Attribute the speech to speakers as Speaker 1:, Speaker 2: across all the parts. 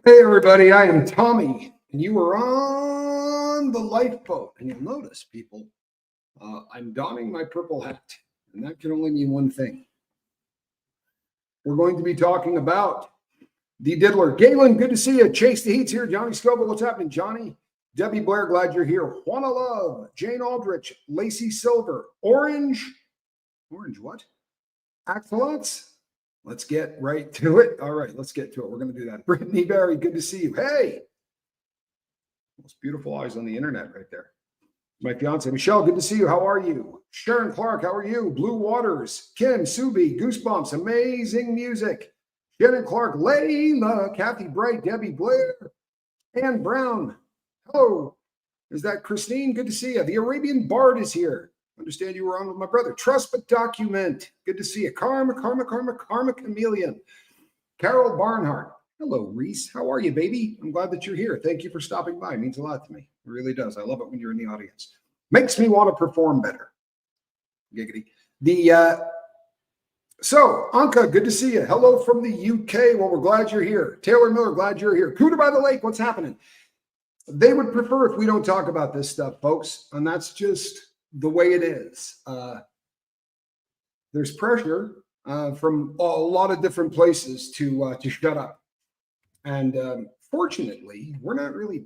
Speaker 1: Hey everybody, I am Tommy, and you are on the lifeboat. And you'll notice, people, I'm donning my purple hat, and that can only mean one thing. We're going to be talking about the diddler. Galen, good to see you. Chase the Heat's here. Johnny Scoble, what's happening, Johnny? Debbie Blair, glad you're here. Juana Love, Jane Aldrich, Lacey Silver, Orange what? Axolots? Let's get right to it. All right, let's get to it. We're going to do that. Brittany Barry, good to see you. Hey, most beautiful eyes on the internet right there. My fiance, Michelle, good to see you. How are you? Sharon Clark, how are you? Blue Waters, Kim, Subi, Goosebumps, amazing music. Shannon Clark, Layla, Kathy Bright, Debbie Blair, Ann Brown. Hello. Is that Christine? Good to see you. The Arabian Bard is here. Understand you were on with my brother. Trust but document. Good to see you. Karma Chameleon. Carol Barnhart. Hello, Reese. How are you, baby? I'm glad that you're here. Thank you for stopping by. It means a lot to me. It really does. I love it when you're in the audience. Makes me want to perform better. Giggity. So, Anka, good to see you. Hello from the UK. Well, we're glad you're here. Taylor Miller, glad you're here. Cooter by the Lake, what's happening? They would prefer if we don't talk about this stuff, folks. And that's just the way it is. There's pressure from a lot of different places to shut up. And fortunately, we're not really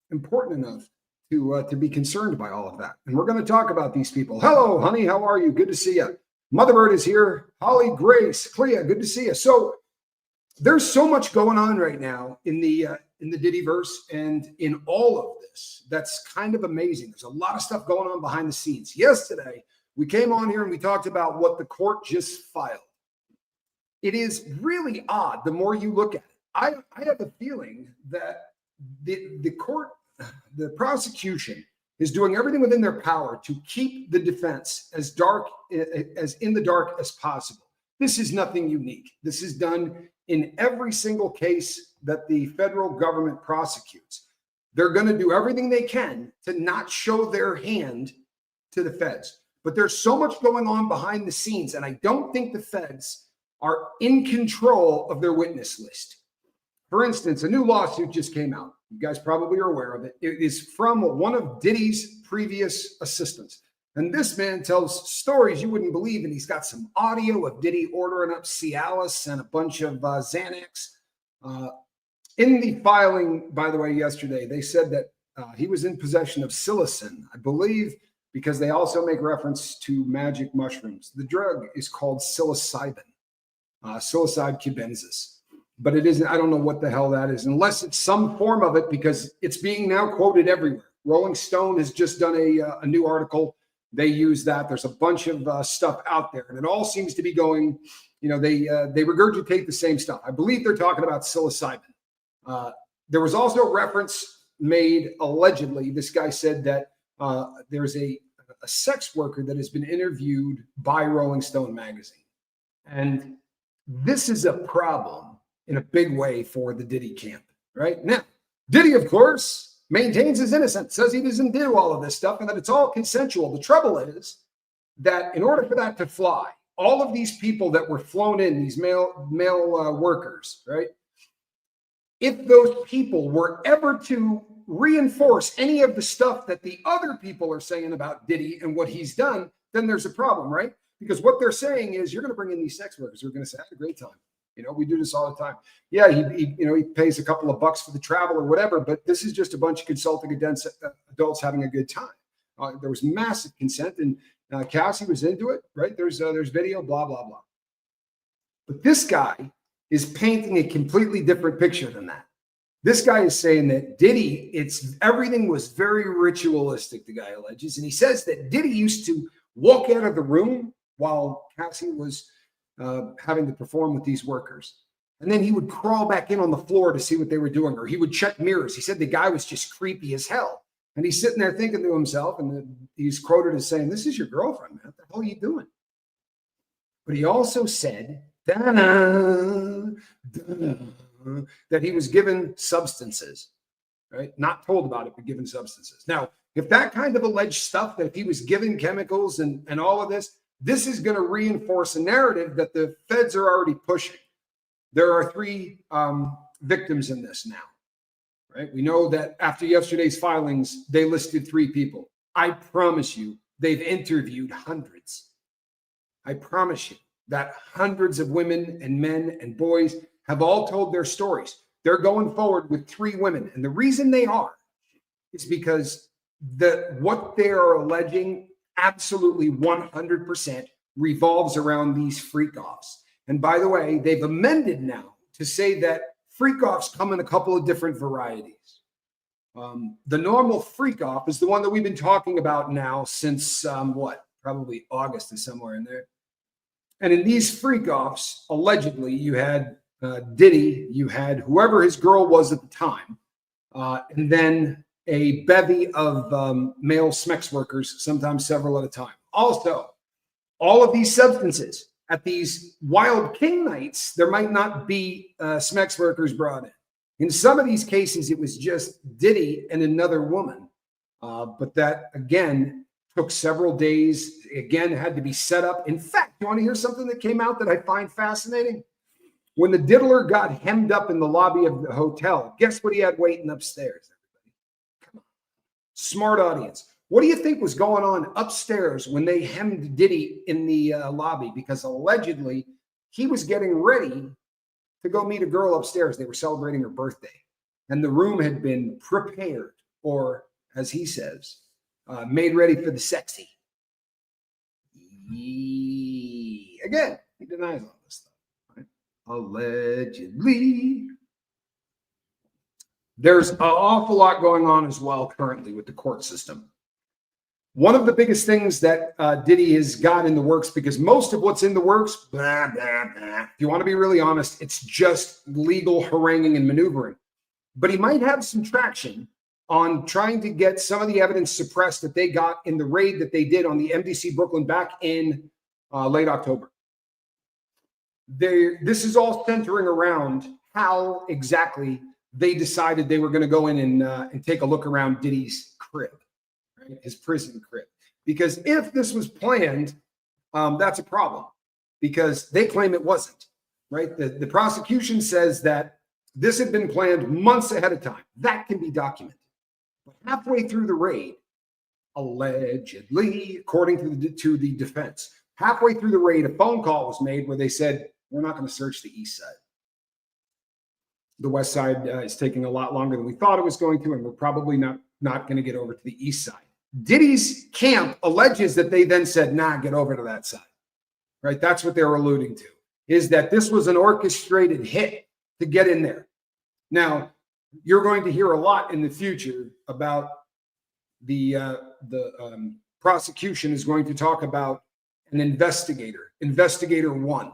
Speaker 1: important enough to be concerned by all of that. And we're going to talk about these people. Hello, honey. How are you? Good to see you. Motherbird is here. Holly Grace, Clea, good to see you. So there's so much going on right now in the Diddyverse and in all of this. That's kind of amazing. There's a lot of stuff going on behind the scenes. Yesterday, we came on here and we talked about what the court just filed. It is really odd the more you look at it. I have a feeling that the court, the prosecution, is doing everything within their power to keep the defense as in the dark as possible. This is nothing unique. This is done in every single case that the federal government prosecutes. They're going to do everything they can to not show their hand to the feds. But there's so much going on behind the scenes, and I don't think the feds are in control of their witness list. For instance, a new lawsuit just came out. You guys probably are aware of it. It is from one of Diddy's previous assistants. And this man tells stories you wouldn't believe, and he's got some audio of Diddy ordering up Cialis and a bunch of Xanax. In the filing, by the way, yesterday, they said that he was in possession of psilocin, I believe, because they also make reference to magic mushrooms. The drug is called psilocybin, psilocybe cubensis. But it isn't, I don't know what the hell that is, unless it's some form of it, because it's being now quoted everywhere. Rolling Stone has just done a new article. They use that. There's a bunch of stuff out there, and it all seems to be going, they regurgitate the same stuff. I believe they're talking about psilocybin. There was also reference made, allegedly, this guy said that there's a sex worker that has been interviewed by Rolling Stone magazine. And this is a problem in a big way for the Diddy camp, right? Now, Diddy, of course, maintains his innocence, says he doesn't do all of this stuff and that it's all consensual. The trouble is that in order for that to fly, all of these people that were flown in, these male workers, right? If those people were ever to reinforce any of the stuff that the other people are saying about Diddy and what he's done, then there's a problem, right? Because what they're saying is, you're going to bring in these sex workers who are going to say, I had a great time. We do this all the time. Yeah, he pays a couple of bucks for the travel or whatever, but this is just a bunch of consulting adults having a good time. There was massive consent, and Cassie was into it, right? There's video, blah, blah, blah. But this guy is painting a completely different picture than that. This guy is saying that Diddy, everything was very ritualistic, the guy alleges. And he says that Diddy used to walk out of the room while Cassie was having to perform with these workers. And then he would crawl back in on the floor to see what they were doing, or he would check mirrors. He said the guy was just creepy as hell. And he's sitting there thinking to himself, and he's quoted as saying, this is your girlfriend, man. What the hell are you doing? But he also said that he was given substances, right? Not told about it, but given substances. Now, if that kind of alleged stuff, that if he was given chemicals and all of this is going to reinforce a narrative that the feds are already pushing. There are three victims in this now, right? We know that after yesterday's filings, they listed 3 people. I promise you, they've interviewed hundreds. I promise you that hundreds of women and men and boys have all told their stories. They're going forward with 3 women. And the reason they are is because what they are alleging absolutely 100% revolves around these freak-offs. And by the way, they've amended now to say that freak-offs come in a couple of different varieties. The normal freak-off is the one that we've been talking about now since probably August and somewhere in there. And in these freak-offs, allegedly, you had Diddy, you had whoever his girl was at the time, and then a bevy of male sex workers, sometimes several at a time. Also, all of these substances at these wild king nights, there might not be sex workers brought in. In some of these cases, it was just Diddy and another woman. But that, again, took several days. Again, had to be set up. In fact, you want to hear something that came out that I find fascinating? When the diddler got hemmed up in the lobby of the hotel, guess what he had waiting upstairs? Smart audience. What do you think was going on upstairs when they hemmed Diddy in the lobby? Because allegedly he was getting ready to go meet a girl upstairs. They were celebrating her birthday. And the room had been prepared, or as he says, made ready for the sexy. Again, he denies all this stuff. Right? Allegedly. There's an awful lot going on as well currently with the court system. One of the biggest things that Diddy has got in the works, because most of what's in the works, blah, blah, blah. If you want to be really honest, it's just legal haranguing and maneuvering. But he might have some traction on trying to get some of the evidence suppressed that they got in the raid that they did on the MDC Brooklyn back in late October. This is all centering around how exactly they decided they were going to go in and take a look around Diddy's crib, right? His prison crib. Because if this was planned, that's a problem, because they claim it wasn't, right? The prosecution says that this had been planned months ahead of time. That can be documented. But halfway through the raid, allegedly, according to the defense, halfway through the raid, a phone call was made where they said, we're not going to search the east side. The west side is taking a lot longer than we thought it was going to, and we're probably not going to get over to the east side. Diddy's camp alleges that they then said, nah, get over to that side, right? That's what they're alluding to, is that this was an orchestrated hit to get in there. Now, you're going to hear a lot in the future about the prosecution is going to talk about an investigator, Investigator 1.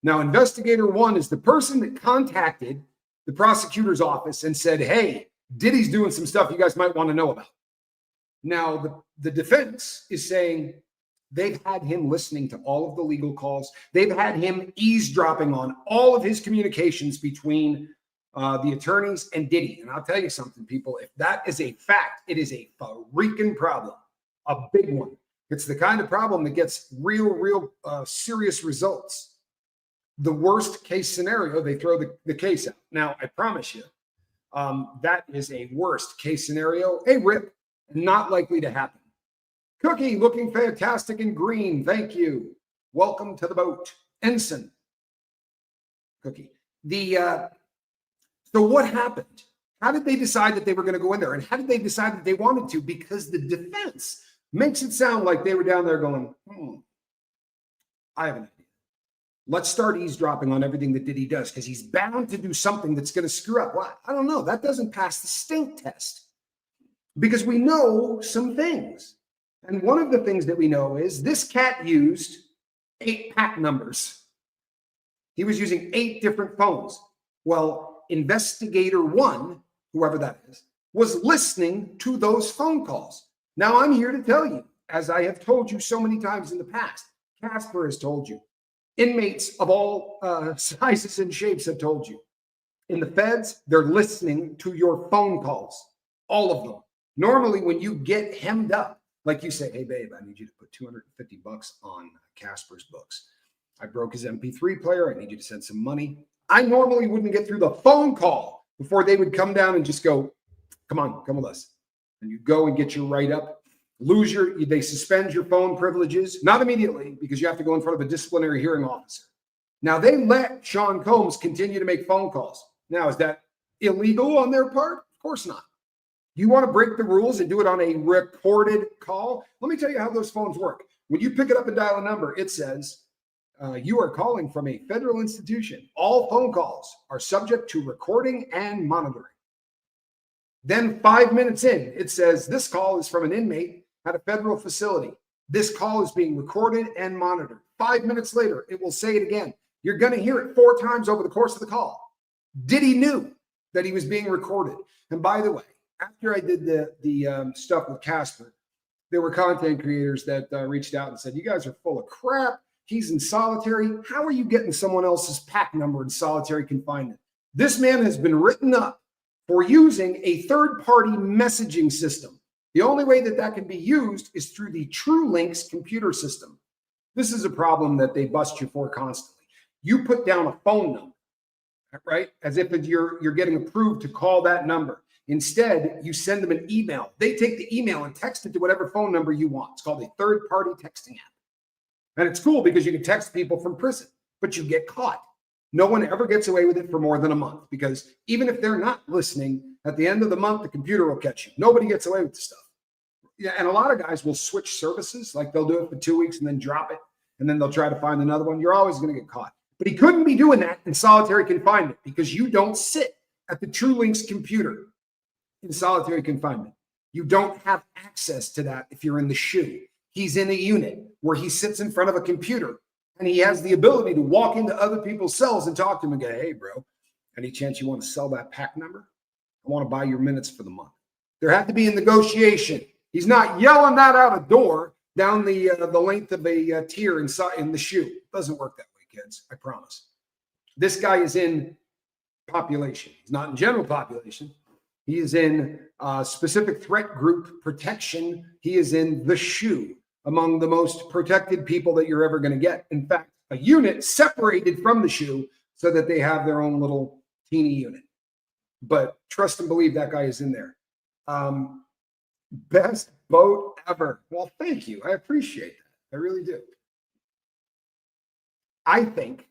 Speaker 1: Now, Investigator 1 is the person that contacted the prosecutor's office and said, hey, Diddy's doing some stuff you guys might want to know about. Now, the defense is saying they've had him listening to all of the legal calls. They've had him eavesdropping on all of his communications between the attorneys and Diddy. And I'll tell you something, people, if that is a fact, it is a freaking problem, a big one. It's the kind of problem that gets real serious results. The worst case scenario, they throw the case out. Now, I promise you, that is a worst case scenario. Hey, Rip, not likely to happen. Cookie, looking fantastic in green. Thank you. Welcome to the boat. Ensign. Cookie. So what happened? How did they decide that they were going to go in there? And how did they decide that they wanted to? Because the defense makes it sound like they were down there going, I have an idea. Let's start eavesdropping on everything that Diddy does, because he's bound to do something that's going to screw up. Well, I don't know. That doesn't pass the stink test, because we know some things. And one of the things that we know is this cat used 8 pack numbers. He was using 8 different phones. Well, Investigator 1, whoever that is, was listening to those phone calls. Now, I'm here to tell you, as I have told you so many times in the past, Casper has told you, inmates of all sizes and shapes have told you, in the feds, they're listening to your phone calls, all of them. Normally, when you get hemmed up, like you say, hey, babe, I need you to put $250 on Casper's books. I broke his MP3 player. I need you to send some money. I normally wouldn't get through the phone call before they would come down and just go, come on, come with us. And you go and get your write-up, they suspend your phone privileges, not immediately, because you have to go in front of a disciplinary hearing officer. Now, they let Sean Combs continue to make phone calls. Now, is that illegal on their part? Of course not. You want to break the rules and do it on a recorded call? Let me tell you how those phones work. When you pick it up and dial a number, it says, you are calling from a federal institution. All phone calls are subject to recording and monitoring. Then 5 minutes in, it says, this call is from an inmate at a federal facility. This call is being recorded and monitored. 5 minutes later, it will say it again. You're going to hear it 4 times over the course of the call. Diddy knew that he was being recorded. And by the way, after I did the stuff with Casper, there were content creators that reached out and said, you guys are full of crap. He's in solitary. How are you getting someone else's PAC number in solitary confinement? This man has been written up for using a third-party messaging system. The only way that that can be used is through the TrueLinks computer system. This is a problem that they bust you for constantly. You put down a phone number, right? As if you're getting approved to call that number. Instead, you send them an email. They take the email and text it to whatever phone number you want. It's called a third-party texting app. And it's cool because you can text people from prison, but you get caught. No one ever gets away with it for more than a month, because even if they're not listening, at the end of the month, the computer will catch you. Nobody gets away with the stuff. Yeah, and a lot of guys will switch services. Like they'll do it for 2 weeks and then drop it, and then they'll try to find another one. You're always going to get caught. But he couldn't be doing that in solitary confinement because you don't sit at the TrueLinks computer in solitary confinement. You don't have access to that if you're in the SHU. He's in a unit where he sits in front of a computer and he has the ability to walk into other people's cells and talk to them and go, hey, bro, any chance you want to sell that PAC number? I want to buy your minutes for the month. There had to be a negotiation. He's not yelling that out a door down the length of a tier in the SHU. It doesn't work that way, kids. I promise. This guy is in population. He's not in general population. He is in specific threat group protection. He is in the SHU, among the most protected people that you're ever going to get. In fact, a unit separated from the SHU so that they have their own little teeny unit. But trust and believe that guy is in there. Best boat ever. Well, thank you. I appreciate that. I really do. I think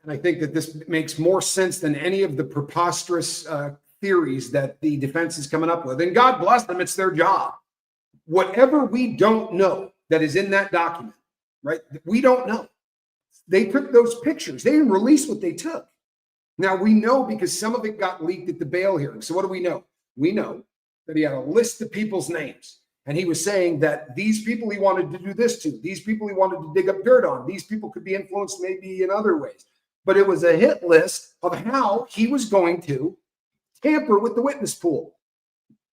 Speaker 1: that this makes more sense than any of the preposterous theories that the defense is coming up with. And God bless them, it's their job. Whatever we don't know that is in that document, right? We don't know. They took those pictures. They didn't release what they took. Now we know because some of it got leaked at the bail hearing. So what do we know? We know that he had a list of people's names. And he was saying that these people he wanted to do this to, these people he wanted to dig up dirt on, these people could be influenced maybe in other ways. But it was a hit list of how he was going to tamper with the witness pool.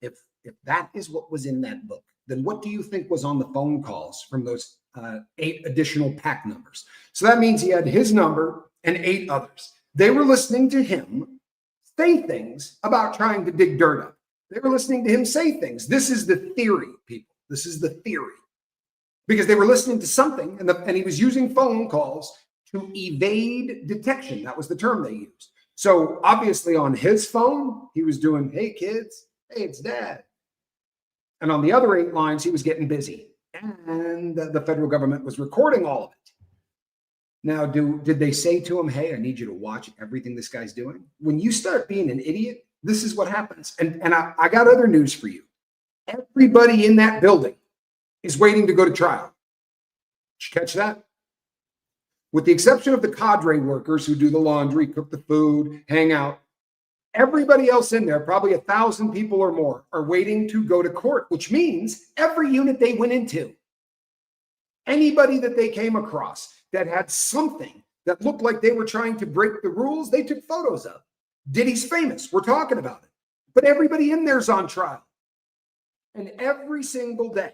Speaker 1: If that is what was in that book, then what do you think was on the phone calls from those 8 additional PAC numbers? So that means he had his number and 8 others. They were listening to him say things about trying to dig dirt up. They were listening to him say things. This is the theory, people. This is the theory. Because they were listening to something, and he was using phone calls to evade detection. That was the term they used. So obviously on his phone, he was doing, hey, kids, hey, it's dad. And on the other 8 lines, he was getting busy. And the federal government was recording all of it. Now, did they say to him, hey, I need you to watch everything this guy's doing? When you start being an idiot, this is what happens. And I got other news for you. Everybody in that building is waiting to go to trial. Did you catch that? With the exception of the cadre workers who do the laundry, cook the food, hang out, everybody else in there, probably 1,000 people or more, are waiting to go to court, which means every unit they went into, anybody that they came across that had something that looked like they were trying to break the rules, they took photos of. Diddy's famous. We're talking about it. But everybody in there's on trial. And every single day,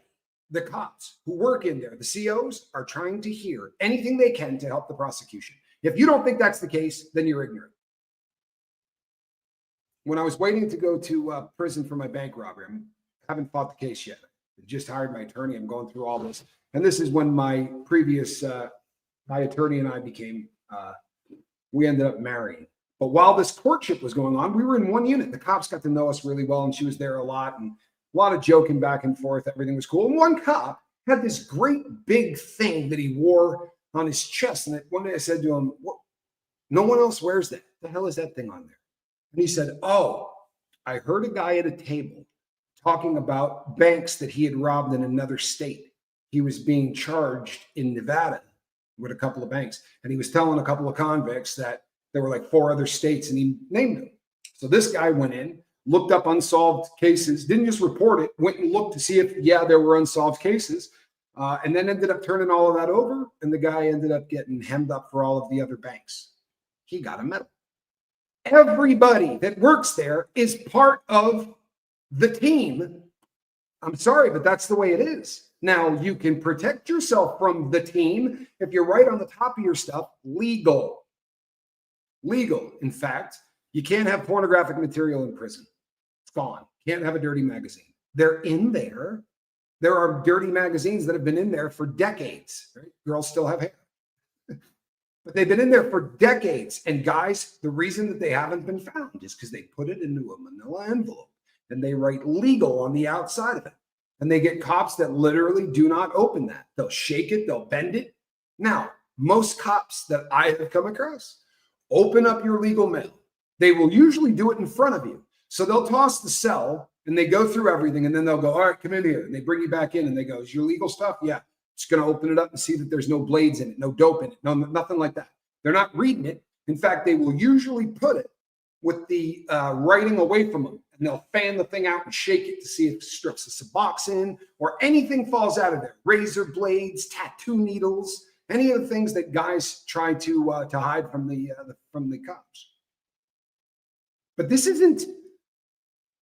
Speaker 1: the cops who work in there, the COs, are trying to hear anything they can to help the prosecution. If you don't think that's the case, then you're ignorant. When I was waiting to go to prison for my bank robbery, I haven't fought the case yet. I just hired my attorney. I'm going through all this. And this is when my previous, my attorney and I became, we ended up marrying. But while this courtship was going on, we were in one unit. The cops got to know us really well, and she was there a lot, and a lot of joking back and forth. Everything was cool. And one cop had this great big thing that he wore on his chest. And one day I said to him, "What? No one else wears that. What the hell is that thing on there?" And he said, "Oh, I heard a guy at a table talking about banks that he had robbed in another state. He was being charged in Nevada with a couple of banks. And he was telling a couple of convicts that there were like 4 other states, and he named them. So this guy went in, looked up unsolved cases, didn't just report it, went and looked to see if, yeah, there were unsolved cases, and then ended up turning all of that over. And the guy ended up getting hemmed up for all of the other banks. He got a medal. Everybody that works there is part of the team. I'm sorry, but that's the way it is. Now, you can protect yourself from the team if you're right on the top of your stuff. Legal. In fact, you can't have pornographic material in prison. It's gone. Can't have a dirty magazine. They're in there. There are dirty magazines that have been in there for decades. Right? Girls still have hair. But they've been in there for decades. And guys, the reason that they haven't been found is because they put it into a manila envelope and they write legal on the outside of it. And they get cops that literally do not open that. They'll shake it, they'll bend it. Now, most cops that I have come across open up your legal mail. They will usually do it in front of you. So they'll toss the cell and they go through everything, and then they'll go, "All right, come in here." And they bring you back in and they go, "Is your legal stuff?" "Yeah." Just going to open it up and see that there's no blades in it, no dope in it, no, nothing like that. They're not reading it. In fact, they will usually put it with the writing away from them, and they'll fan the thing out and shake it to see if strips of Suboxone or anything falls out of there. Razor blades, tattoo needles, any of the things that guys try to hide from the cops. But this isn't.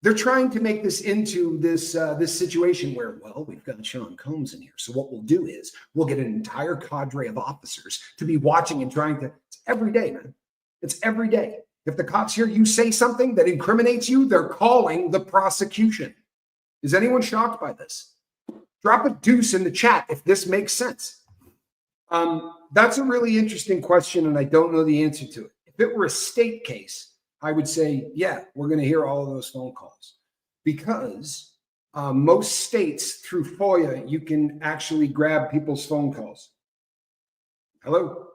Speaker 1: They're trying to make this into this situation where, well, we've got Sean Combs in here. So what we'll do is we'll get an entire cadre of officers to be watching and trying to. It's every day, man. It's every day. If the cops hear you say something that incriminates you, they're calling the prosecution. Is anyone shocked by this? Drop a deuce in the chat if this makes sense. That's a really interesting question, and I don't know the answer to it. If it were a state case, I would say, yeah, we're going to hear all of those phone calls, because most states through FOIA, you can actually grab people's phone calls. Hello?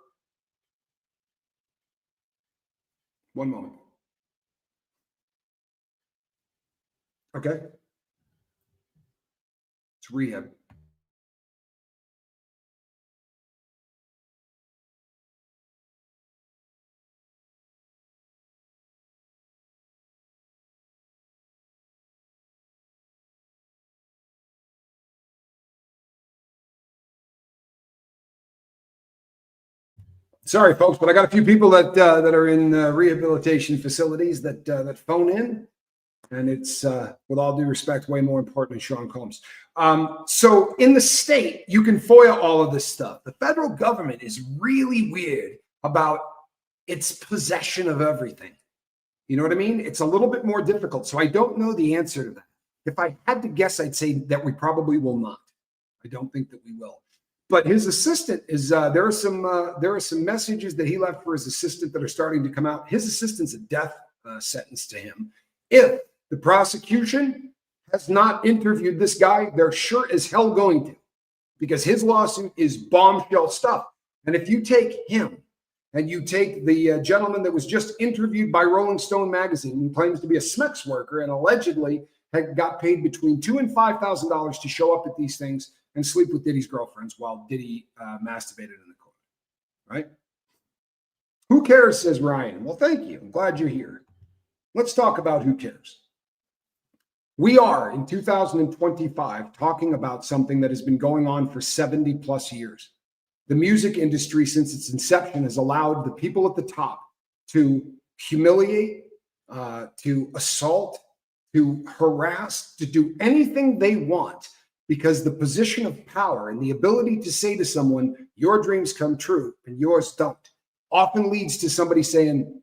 Speaker 1: One moment. Okay. It's rehab. Sorry, folks, but I got a few people that are in rehabilitation facilities that phone in, and it's, with all due respect, way more important than Sean Combs. So in the state, you can FOIA all of this stuff. The federal government is really weird about its possession of everything. You know what I mean? It's a little bit more difficult. So I don't know the answer to that. If I had to guess, I'd say that we probably will not. I don't think that we will. But his assistant is, there are some messages that he left for his assistant that are starting to come out. His assistant's a death sentence to him. If the prosecution has not interviewed this guy, they're sure as hell going to, because his lawsuit is bombshell stuff. And if you take him and you take the gentleman that was just interviewed by Rolling Stone magazine, who claims to be a SMEX worker and allegedly had got paid between $2,000 and $5,000 to show up at these things and sleep with Diddy's girlfriends while Diddy masturbated in the court, right? Who cares, says Ryan. Well, thank you. I'm glad you're here. Let's talk about who cares. We are, in 2025, talking about something that has been going on for 70 plus years. The music industry, since its inception, has allowed the people at the top to humiliate, to assault, to harass, to do anything they want, because the position of power and the ability to say to someone, your dreams come true and yours don't, often leads to somebody saying,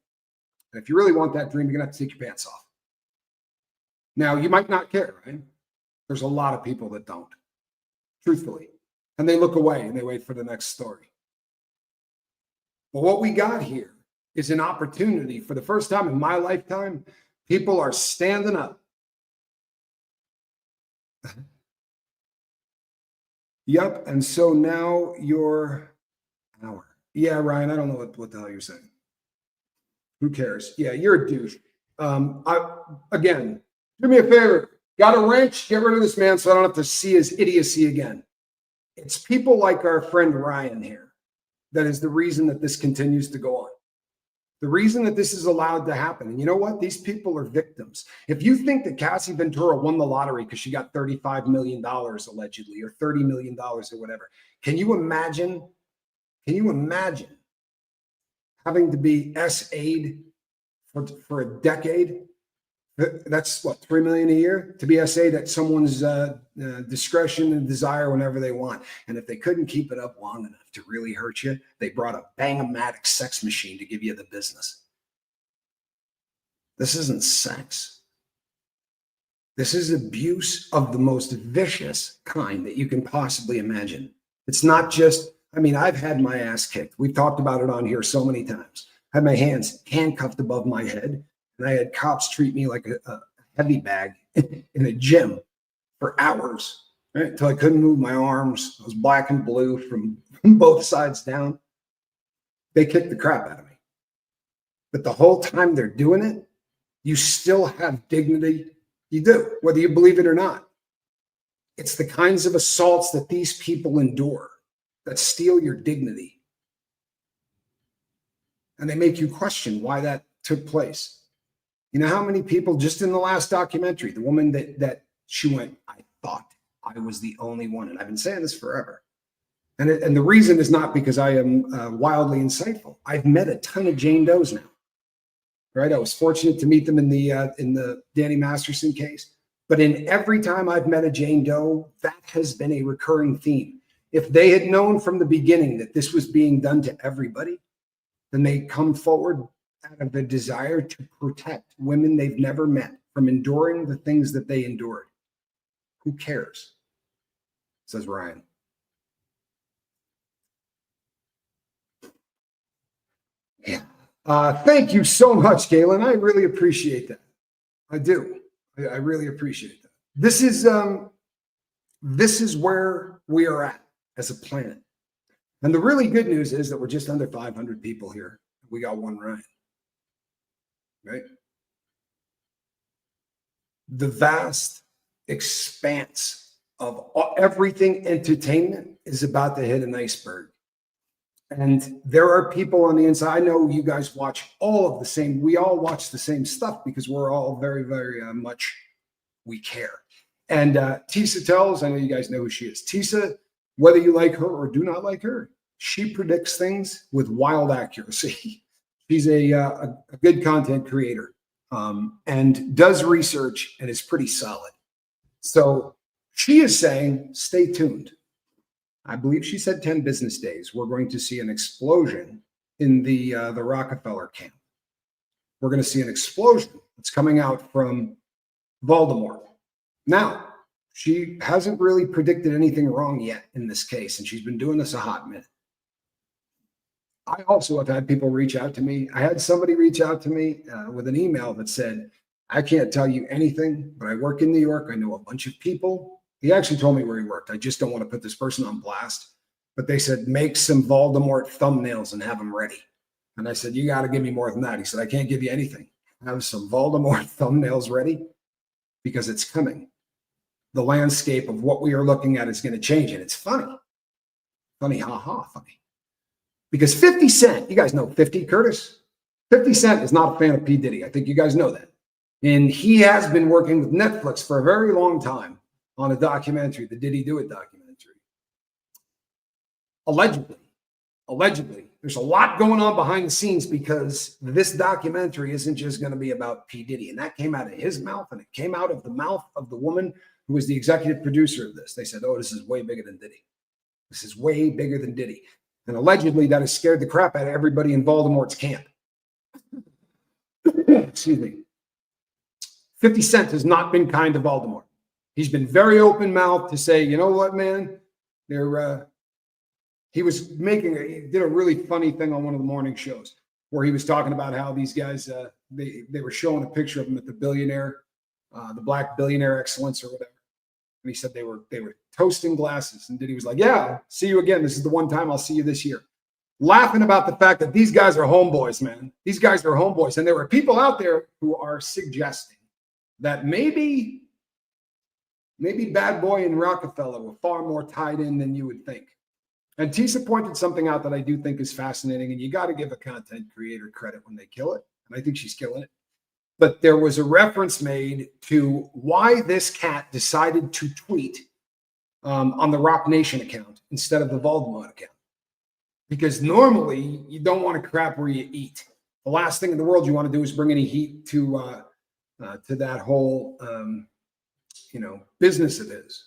Speaker 1: if you really want that dream, you're going to have to take your pants off. Now, you might not care, right? There's a lot of people that don't, truthfully. And they look away and they wait for the next story. But what we got here is an opportunity. For the first time in my lifetime, people are standing up. Yep. And so now you're hour. Yeah, Ryan, I don't know what the hell you're saying. Who cares? Yeah, you're a douche. Again, do me a favor. Got a wrench? Get rid of this man so I don't have to see his idiocy again. It's people like our friend Ryan here that is the reason that this continues to go on. The reason that this is allowed to happen. And you know what? These people are victims. If you think that Cassie Ventura won the lottery because she got $35 million allegedly, or $30 million or whatever, can you imagine having to be SA'd for a decade? That's what, $3 million a year to be SA'd at someone's discretion and desire whenever they want. And if they couldn't keep it up long enough to really hurt you, they brought a bang-o-matic sex machine to give you the business. This isn't sex. This is abuse of the most vicious kind that you can possibly imagine. It's not just, I mean, I've had my ass kicked. We've talked about it on here so many times. I had my hands handcuffed above my head, and I had cops treat me like a heavy bag in a gym for hours, right? Until I couldn't move my arms. I was black and blue from both sides down. They kicked the crap out of me. But the whole time they're doing it, you still have dignity. You do, whether you believe it or not. It's the kinds of assaults that these people endure that steal your dignity. And they make you question why that took place. You know how many people, just in the last documentary, the woman that she went, I thought I was the only one. And I've been saying this forever. And the reason is not because I am wildly insightful. I've met a ton of Jane Does now, right? I was fortunate to meet them in the Danny Masterson case. But in every time I've met a Jane Doe, that has been a recurring theme. If they had known from the beginning that this was being done to everybody, then they come forward out of the desire to protect women they've never met from enduring the things that they endured. Who cares? Says Ryan. Yeah. Thank you so much, Galen. I really appreciate that. I do. I really appreciate that. This is where we are at as a planet. And the really good news is that we're just under 500 people here. We got one Ryan. Right? The vast expanse of everything entertainment is about to hit an iceberg. And there are people on the inside. I know you guys watch all of the same. We all watch the same stuff because we're all very, very much, we care. And Tisa tells, I know you guys know who she is. Tisa, whether you like her or do not like her, she predicts things with wild accuracy. She's a good content creator and does research and is pretty solid. So she is saying, stay tuned. I believe she said 10 business days. We're going to see an explosion in the Rockefeller camp. We're going to see an explosion that's coming out from Voldemort. Now, she hasn't really predicted anything wrong yet in this case, and she's been doing this a hot minute. I also have had people reach out to me. I had somebody reach out to me with an email that said, I can't tell you anything, but I work in New York. I know a bunch of people. He actually told me where he worked. I just don't want to put this person on blast. But they said, make some Voldemort thumbnails and have them ready. And I said, you got to give me more than that. He said, I can't give you anything. Have some Voldemort thumbnails ready because it's coming. The landscape of what we are looking at is going to change. And it's funny. Funny, ha-ha, funny. Because 50 Cent, you guys know 50, Curtis? 50 Cent is not a fan of P. Diddy. I think you guys know that. And he has been working with Netflix for a very long time on a documentary, the Did He Do It documentary. Allegedly, there's a lot going on behind the scenes because this documentary isn't just going to be about P. Diddy. And that came out of his mouth, and it came out of the mouth of the woman who was the executive producer of this. They said, oh, this is way bigger than Diddy. This is way bigger than Diddy. And allegedly, that has scared the crap out of everybody in Voldemort's camp. Excuse me. 50 Cent has not been kind to Voldemort. He's been very open-mouthed to say, you know what, man? He did a really funny thing on one of the morning shows. where he was talking about how these guys, they were showing a picture of him at the billionaire, the Black Billionaire Excellence or whatever. And he said they were toasting glasses. And Diddy was like, yeah, see you again. This is the one time I'll see you this year. Laughing about the fact that these guys are homeboys, man. These guys are homeboys. And there were people out there who are suggesting that maybe Bad Boy and Rockefeller were far more tied in than you would think. And Tisa pointed something out that I do think is fascinating, and you got to give a content creator credit when they kill it. And I think she's killing it. But there was a reference made to why this cat decided to tweet on the Rock Nation account instead of the Voldemort account. Because normally you don't want to crap where you eat. The last thing in the world you want to do is bring any heat to that whole business it is.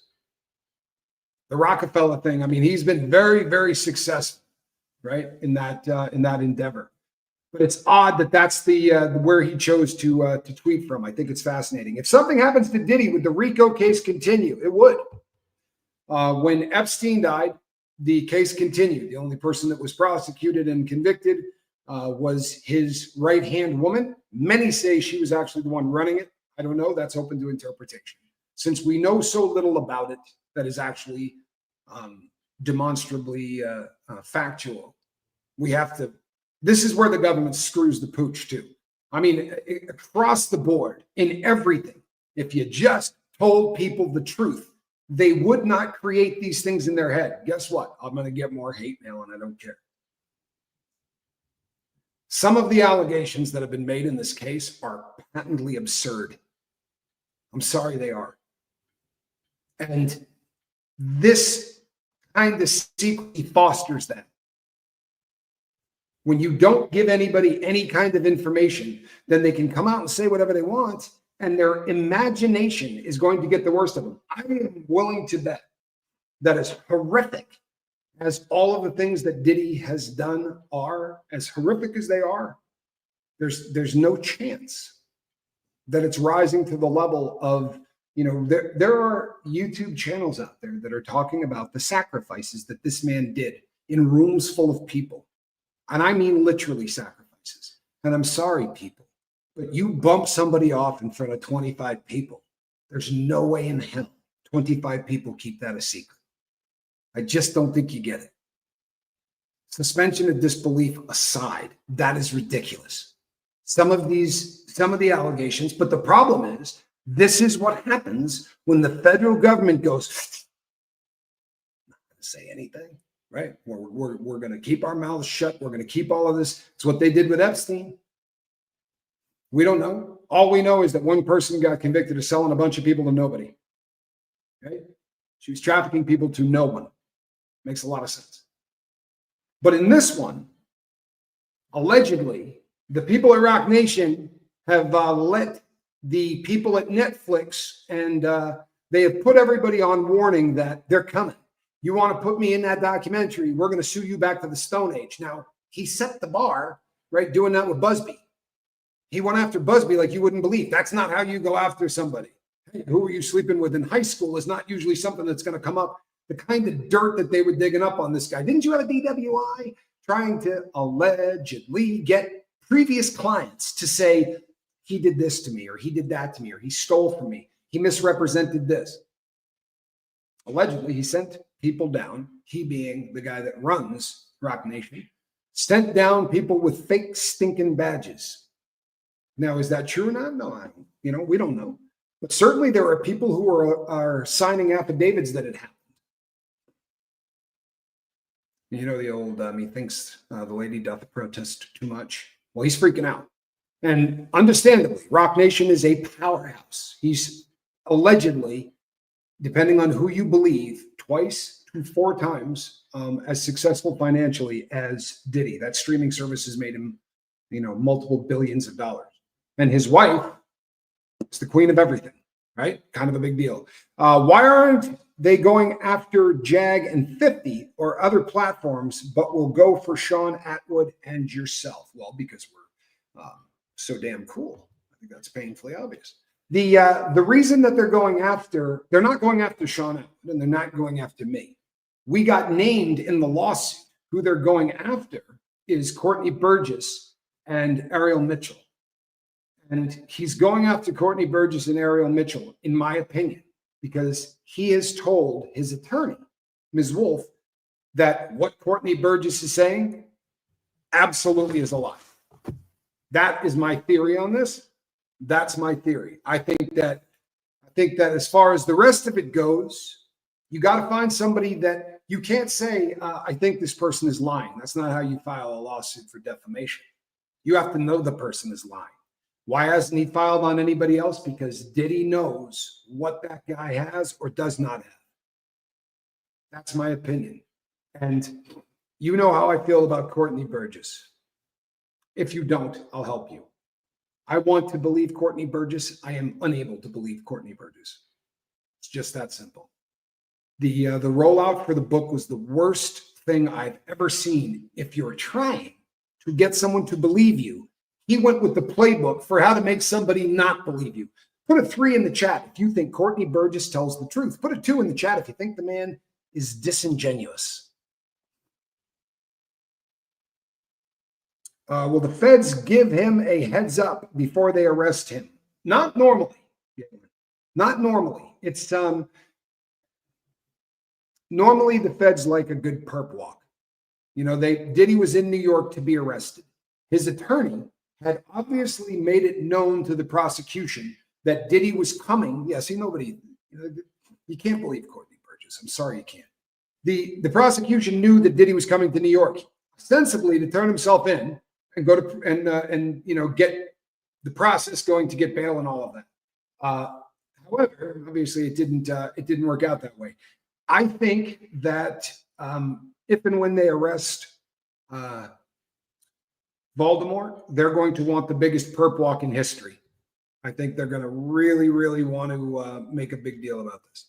Speaker 1: The Rockefeller thing, I mean, he's been very, very successful, right, in that endeavor. But it's odd that that's the where he chose to tweet from. I think it's fascinating. If something happens to Diddy, would the RICO case continue? It would. When Epstein died, the case continued. The only person that was prosecuted and convicted was his right-hand woman. Many say she was actually the one running it. I don't know. That's open to interpretation. Since we know so little about it that is actually demonstrably factual, we have to. This is where the government screws the pooch too. I mean, across the board, in everything, if you just told people the truth, they would not create these things in their head. Guess what? I'm going to get more hate mail and I don't care. Some of the allegations that have been made in this case are patently absurd. I'm sorry, they are. And this kind of secrecy fosters that. When you don't give anybody any kind of information, then they can come out and say whatever they want, and their imagination is going to get the worst of them. I am willing to bet that as horrific as all of the things that Diddy has done are, as horrific as they are, there's no chance that it's rising to the level of, there are YouTube channels out there that are talking about the sacrifices that this man did in rooms full of people. And I mean literally sacrifices. And I'm sorry, people, but you bump somebody off in front of 25 people. There's no way in hell 25 people keep that a secret. I just don't think you get it. Suspension of disbelief aside, that is ridiculous. Some of the allegations, but the problem is, this is what happens when the federal government goes, not going to say anything. Right? We're going to keep our mouths shut. We're going to keep all of this. It's what they did with Epstein. We don't know. All we know is that one person got convicted of selling a bunch of people to nobody. Okay? She was trafficking people to no one. Makes a lot of sense. But in this one, allegedly, the people at Rock Nation have let the people at Netflix, and they have put everybody on warning that they're coming. You want to put me in that documentary, we're going to sue you back to the Stone Age. Now, he set the bar, right, doing that with Busby. He went after Busby like you wouldn't believe. That's not how you go after somebody. Hey, who were you sleeping with in high school is not usually something that's going to come up. The kind of dirt that they were digging up on this guy. Didn't you have a DWI? Trying to allegedly get previous clients to say, he did this to me, or he did that to me, or he stole from me. He misrepresented this. Allegedly, he sent people down, he being the guy that runs Rock Nation, sent down people with fake stinking badges. Now, is that true or not? No, we don't know. But certainly there are people who are signing affidavits that it happened. The old, he thinks the lady doth protest too much. Well, he's freaking out. And understandably, Rock Nation is a powerhouse. He's allegedly, depending on who you believe, twice to 4 times as successful financially as Diddy. That streaming service has made him, multiple billions of dollars. And his wife is the queen of everything, right? Kind of a big deal. Why aren't they going after Jag and 50 or other platforms, but will go for Sean Atwood and yourself? Well, because we're so damn cool. I think that's painfully obvious. The reason that they're not going after Sean Atwood, and they're not going after me. We got named in the lawsuit. Who they're going after is Courtney Burgess and Ariel Mitchell. And he's going after Courtney Burgess and Ariel Mitchell, in my opinion, because he has told his attorney, Ms. Wolf, that what Courtney Burgess is saying absolutely is a lie. That is my theory on this. That's my theory. I think that as far as the rest of it goes, you got to find somebody that you can't say, I think this person is lying. That's not how you file a lawsuit for defamation. You have to know the person is lying. Why hasn't he filed on anybody else? Because Diddy knows what that guy has or does not have. That's my opinion. And you know how I feel about Courtney Burgess. If you don't, I'll help you. I want to believe Courtney Burgess. I am unable to believe Courtney Burgess. It's just that simple. The rollout for the book was the worst thing I've ever seen. If you're trying to get someone to believe you, he went with the playbook for how to make somebody not believe you. Put a 3 in the chat if you think Courtney Burgess tells the truth. Put a 2 in the chat if you think the man is disingenuous. Will the feds give him a heads up before they arrest him? Not normally. Not normally. It's normally the feds like a good perp walk. You know, Diddy was in New York to be arrested. His attorney had obviously made it known to the prosecution that Diddy was coming. Yeah, see, you can't believe Courtney Burgess. I'm sorry, you can't. The prosecution knew that Diddy was coming to New York, ostensibly to turn himself in and go to and get the process going to get bail and all of that. However, obviously it didn't work out that way. I think that if and when they arrest Voldemort, they're going to want the biggest perp walk in history. I think they're going to really, really want to make a big deal about this.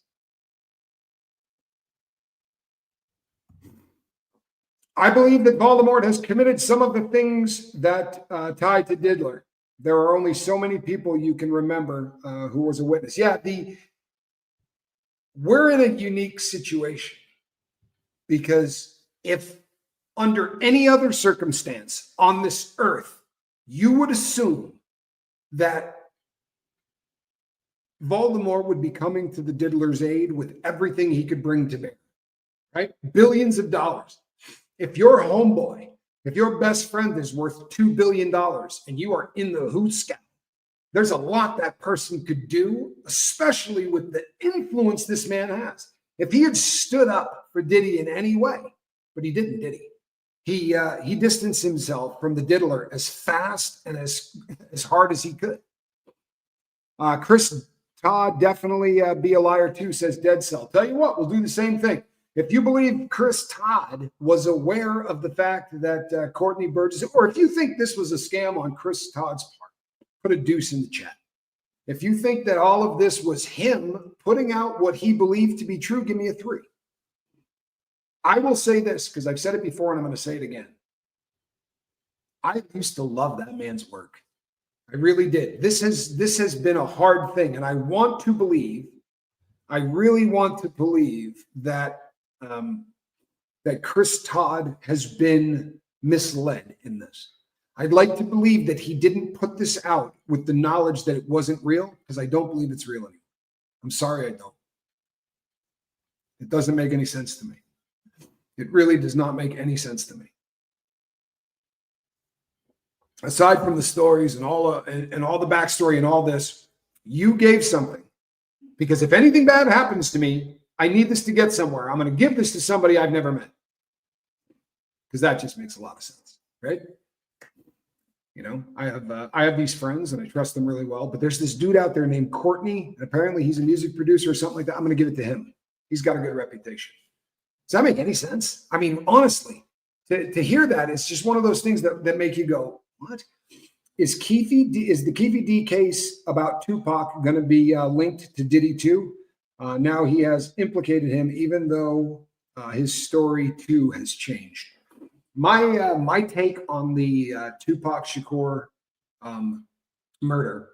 Speaker 1: I believe that Voldemort has committed some of the things that tied to Diddler. There are only so many people you can remember who was a witness. Yeah, we're in a unique situation because if under any other circumstance on this earth, you would assume that Voldemort would be coming to the Diddler's aid with everything he could bring to bear, right? Billions of dollars. If your homeboy, if your best friend is worth $2 billion and you are in the Unscathed, there's a lot that person could do, especially with the influence this man has. If he had stood up for Diddy in any way, but he didn't, did he? He distanced himself from the Diddler as fast and as hard as he could. Chris Todd, definitely be a liar too, says Dead Cell. Tell you what, we'll do the same thing. If you believe Chris Todd was aware of the fact that Courtney Burgess, or if you think this was a scam on Chris Todd's part, put a deuce in the chat. If you think that all of this was him putting out what he believed to be true, give me a 3. I will say this because I've said it before and I'm going to say it again. I used to love that man's work. I really did. This has been a hard thing, and I want to believe, I really want to believe that that Chris Todd has been misled in this. I'd like to believe that he didn't put this out with the knowledge that it wasn't real, because I don't believe it's real anymore. I'm sorry, I don't. It doesn't make any sense to me. It really does not make any sense to me. Aside from the stories and all the backstory and all this, you gave something. Because if anything bad happens to me, I need this to get somewhere. I'm going to give this to somebody I've never met. Because that just makes a lot of sense, right? You know, I have these friends and I trust them really well, but there's this dude out there named Courtney, and apparently he's a music producer or something like that. I'm going to give it to him. He's got a good reputation. Does that make any sense? I mean, honestly, to hear that, it's just one of those things that make you go, what? Is the Keefe D case about Tupac going to be linked to Diddy too? Now he has implicated him, even though his story too has changed. My take on the Tupac Shakur murder.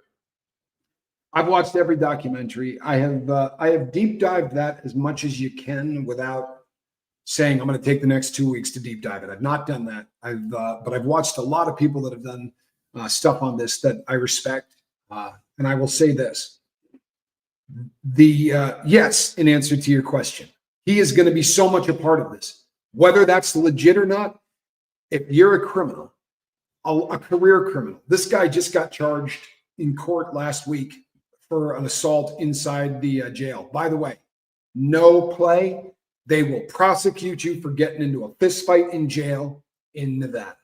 Speaker 1: I've watched every documentary. I have deep dived that as much as you can without saying I'm going to take the next 2 weeks to deep dive it. I've not done that. But I've watched a lot of people that have done stuff on this that I respect. And I will say this. Yes, in answer to your question, he is going to be so much a part of this. Whether that's legit or not, if you're a criminal, a career criminal, this guy just got charged in court last week for an assault inside the jail. By the way, no play. They will prosecute you for getting into a fist fight in jail in Nevada.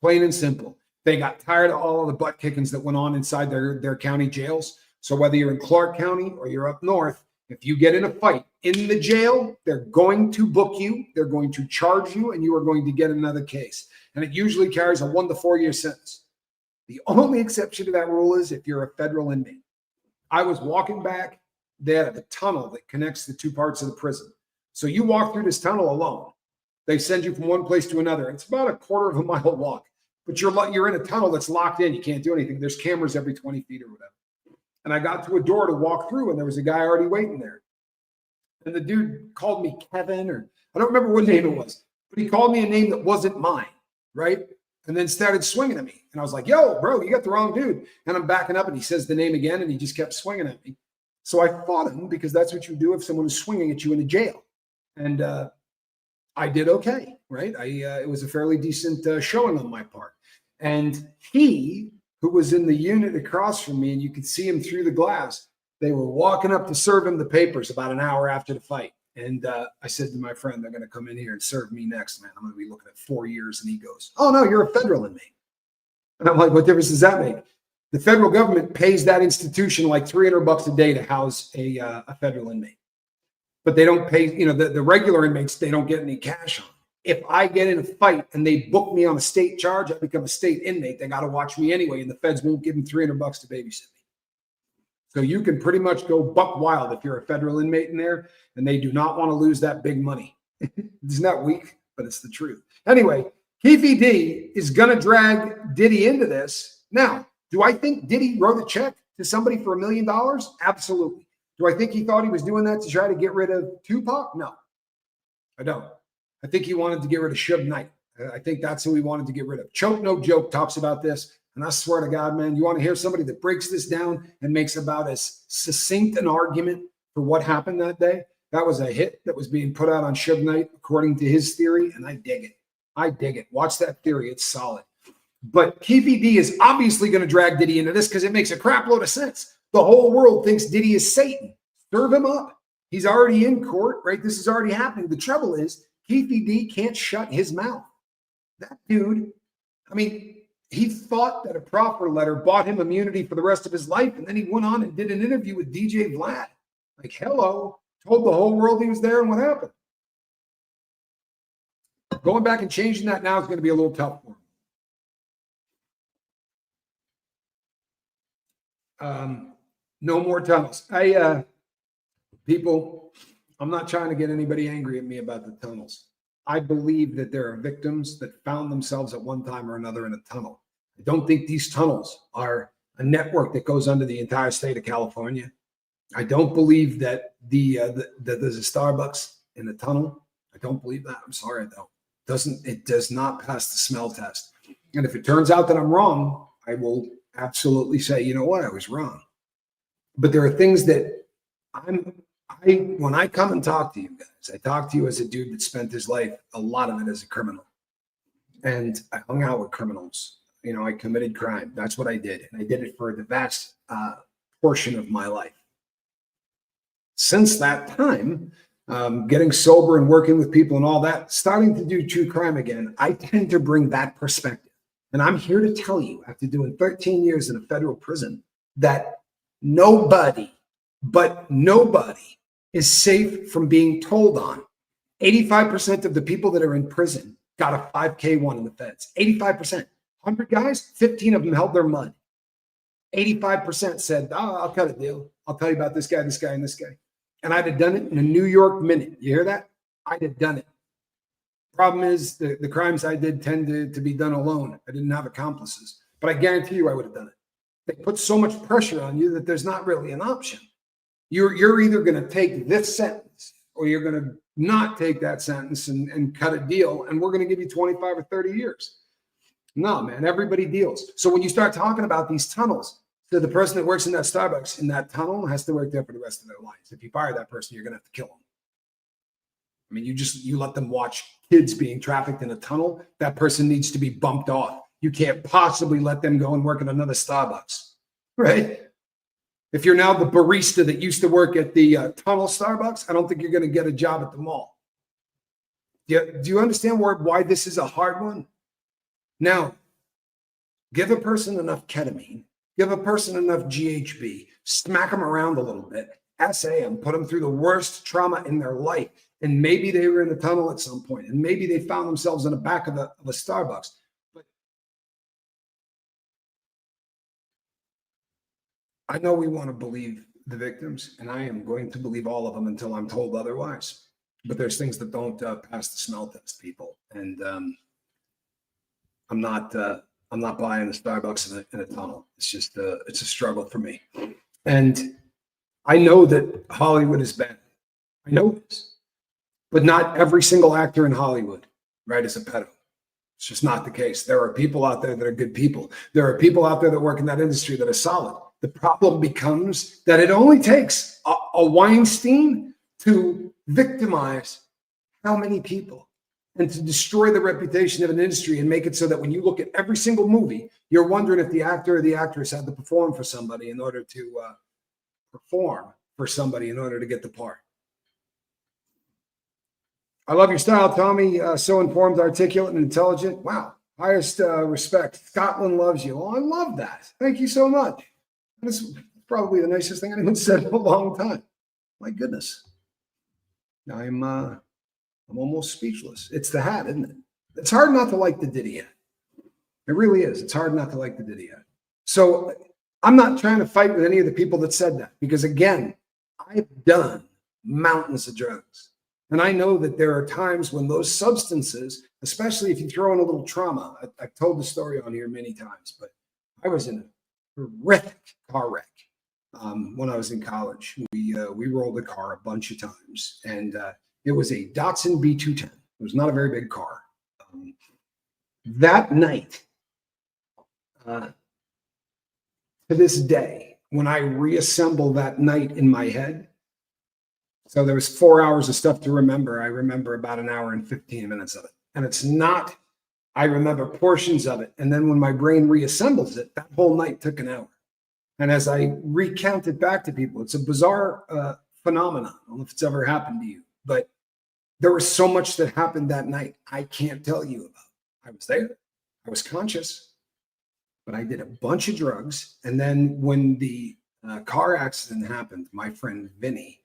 Speaker 1: Plain and simple. They got tired of all of the butt kickings that went on inside their county jails. So whether you're in Clark County or you're up north, if you get in a fight in the jail, they're going to book you, they're going to charge you, and you are going to get another case. And it usually carries a 1 to 4 year sentence. The only exception to that rule is if you're a federal inmate. I was walking back there at the tunnel that connects the two parts of the prison. So you walk through this tunnel alone. They send you from one place to another. It's about a quarter of a mile walk, but you're in a tunnel that's locked in. You can't do anything. There's cameras every 20 feet or whatever. And I got to a door to walk through, and there was a guy already waiting there. And the dude called me Kevin, or I don't remember what name it was, but he called me a name that wasn't mine, right? And then started swinging at me. And I was like, yo, bro, you got the wrong dude. And I'm backing up, and he says the name again, and he just kept swinging at me. So I fought him because that's what you do if someone is swinging at you in a jail. And I did okay, right? It was a fairly decent showing on my part. And he, who was in the unit across from me, and you could see him through the glass, they were walking up to serve him the papers about an hour after the fight. And I said to my friend, they're going to come in here and serve me next, man. I'm going to be looking at 4 years. And he goes, oh, no, you're a federal inmate. And I'm like, what difference does that make? The federal government pays that institution like $300 a day to house a federal inmate. But they don't pay, the regular inmates, they don't get any cash on. If I get in a fight and they book me on a state charge, I become a state inmate. They got to watch me anyway, and the feds won't give them $300 to babysit me. So you can pretty much go buck wild if you're a federal inmate in there, and they do not want to lose that big money. It's not weak, but it's the truth. Anyway, Keefe D is going to drag Diddy into this. Now, do I think Diddy wrote a check to somebody for $1 million? Absolutely. Do I think he thought he was doing that to try to get rid of Tupac? No, I don't. I think he wanted to get rid of Suge Knight. I think that's who he wanted to get rid of. Choke No Joke talks about this. And I swear to God, man, you want to hear somebody that breaks this down and makes about as succinct an argument for what happened that day? That was a hit that was being put out on Suge Knight, according to his theory, and I dig it. I dig it. Watch that theory. It's solid. But Keefe D is obviously going to drag Diddy into this because it makes a crap load of sense. The whole world thinks Diddy is Satan. Serve him up. He's already in court, right? This is already happening. The trouble is Keefe D can't shut his mouth. That dude, I mean, he thought that a proffer letter bought him immunity for the rest of his life, and then he went on and did an interview with DJ Vlad. Like, hello, told the whole world he was there, and what happened? Going back and changing that now is going to be a little tough for him. No more tunnels. People, I'm not trying to get anybody angry at me about the tunnels. I believe that there are victims that found themselves at one time or another in a tunnel. I don't think these tunnels are a network that goes under the entire state of California. I don't believe that that there's a Starbucks in the tunnel. I don't believe that. I'm sorry, though. It does not pass the smell test. And if it turns out that I'm wrong, I will absolutely say, you know what, I was wrong. But there are things that when I come and talk to you guys, I talk to you as a dude that spent his life, a lot of it as a criminal. And I hung out with criminals. I committed crime. That's what I did. And I did it for the vast portion of my life. Since that time, getting sober and working with people and all that, starting to do true crime again, I tend to bring that perspective. And I'm here to tell you, after doing 13 years in a federal prison, that nobody is safe from being told on. 85% of the people that are in prison got a 5K1 in the feds. 85%. 100 guys, 15 of them held their mud. 85% said, oh, I'll cut a deal. I'll tell you about this guy, and this guy. And I'd have done it in a New York minute. You hear that? I'd have done it. Problem is, the crimes I did tend to be done alone. I didn't have accomplices. But I guarantee you I would have done it. They put so much pressure on you that there's not really an option. You're either going to take this sentence or you're going to not take that sentence and cut a deal, and we're going to give you 25 or 30 years. No, man, everybody deals. So when you start talking about these tunnels, so the person that works in that Starbucks in that tunnel has to work there for the rest of their lives. If you fire that person, you're going to have to kill them. I mean, you let them watch kids being trafficked in a tunnel. That person needs to be bumped off. You can't possibly let them go and work at another Starbucks, right? If you're now the barista that used to work at the tunnel Starbucks, I don't think you're going to get a job at the mall. Do you understand why this is a hard one? Now, give a person enough ketamine, give a person enough GHB, smack them around a little bit, SA them, put them through the worst trauma in their life. And maybe they were in a tunnel at some point, and maybe they found themselves in the back of a Starbucks. But I know we want to believe the victims, and I am going to believe all of them until I'm told otherwise. But there's things that don't pass the smell test, people. And I'm not buying a Starbucks in a tunnel. It's just it's a struggle for me. And I know that Hollywood is bad. I know this. But not every single actor in Hollywood, right, is a pedo. It's just not the case. There are people out there that are good people. There are people out there that work in that industry that are solid. The problem becomes that it only takes a Weinstein to victimize how many people and to destroy the reputation of an industry and make it so that when you look at every single movie, you're wondering if the actor or the actress had to perform for somebody in order to get the part. I love your style, Tommy. So informed, articulate, and intelligent. Wow. Highest respect. Scotland loves you. Oh, I love that. Thank you so much. This is probably the nicest thing anyone said in a long time. My goodness. I'm almost speechless. It's the hat, isn't it? It's hard not to like the Diddy hat. It really is. It's hard not to like the Diddy hat. So I'm not trying to fight with any of the people that said that because, again, I've done mountains of drugs. And I know that there are times when those substances, especially if you throw in a little trauma, I've told the story on here many times, but I was in a horrific car wreck when I was in college. We rolled a car a bunch of times, and it was a Datsun B210. It was not a very big car. That night, to this day, when I reassemble that night in my head, so there was 4 hours of stuff to remember. I remember about an hour and 15 minutes of it. And it's not, I remember portions of it. And then when my brain reassembles it, that whole night took an hour. And as I recount it back to people, it's a bizarre phenomenon. I don't know if it's ever happened to you, but there was so much that happened that night I can't tell you about. I was there. I was conscious, but I did a bunch of drugs. And then when the car accident happened, my friend Vinny,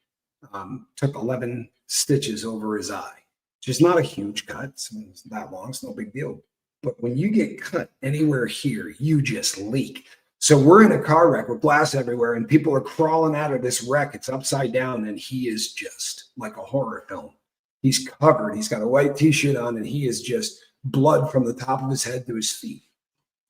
Speaker 1: took 11 stitches over his eye, which is not a huge cut. It's that long. It's no big deal. But when you get cut anywhere here, you just leak. So we're in a car wreck with glass everywhere, and people are crawling out of this wreck. It's upside down, and he is just like a horror film. He's covered. He's got a white T-shirt on, and he is just blood from the top of his head to his feet.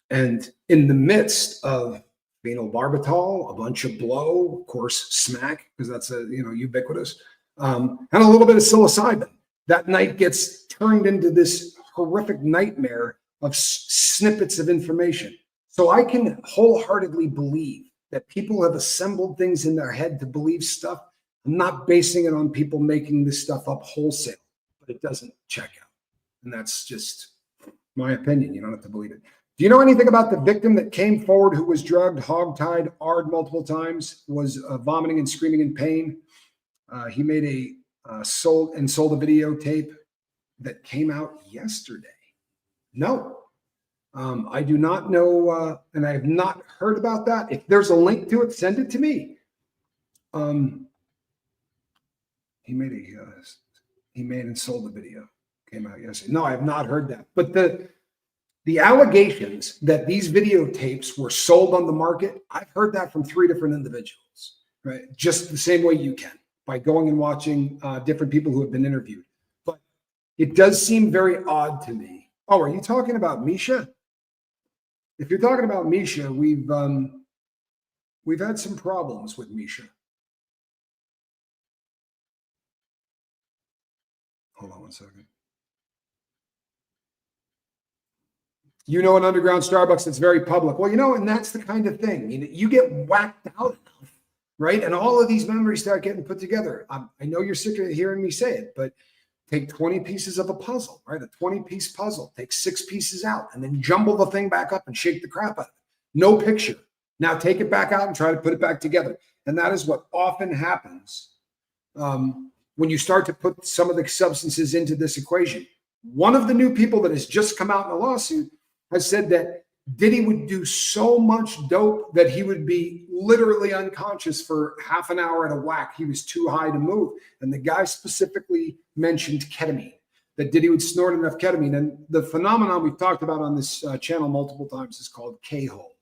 Speaker 1: And in the midst of phenobarbital, a bunch of blow, of course, smack, because that's ubiquitous, and a little bit of psilocybin. That night gets turned into this horrific nightmare of snippets of information. So I can wholeheartedly believe that people have assembled things in their head to believe stuff. I'm not basing it on people making this stuff up wholesale, but it doesn't check out. And that's just my opinion. You don't have to believe it. Do you know anything about the victim that came forward who was drugged, hogtied, AR'd multiple times, was vomiting and screaming in pain? He made sold a videotape that came out yesterday. No, I do not know, and I have not heard about that. If there's a link to it, send it to me. He made and sold the video. Came out yesterday. No, I have not heard that. But the allegations that these videotapes were sold on the market, I've heard that from 3 different individuals, right? Just the same way you can, by going and watching different people who have been interviewed. But it does seem very odd to me. Oh, are you talking about Misha? If you're talking about Misha, we've had some problems with Misha. Hold on one second. You know, an underground Starbucks that's very public. Well, you know, and that's the kind of thing. You get whacked out enough, right? And all of these memories start getting put together. I know you're sick of hearing me say it, but take 20 pieces of a puzzle, right? A 20-piece puzzle. Take 6 pieces out and then jumble the thing back up and shake the crap out of it. No picture. Now take it back out and try to put it back together. And that is what often happens when you start to put some of the substances into this equation. One of the new people that has just come out in a lawsuit has said that Diddy would do so much dope that he would be literally unconscious for half an hour at a whack. He was too high to move. And the guy specifically mentioned ketamine, that Diddy would snort enough ketamine. And the phenomenon we've talked about on this channel multiple times is called K-hole.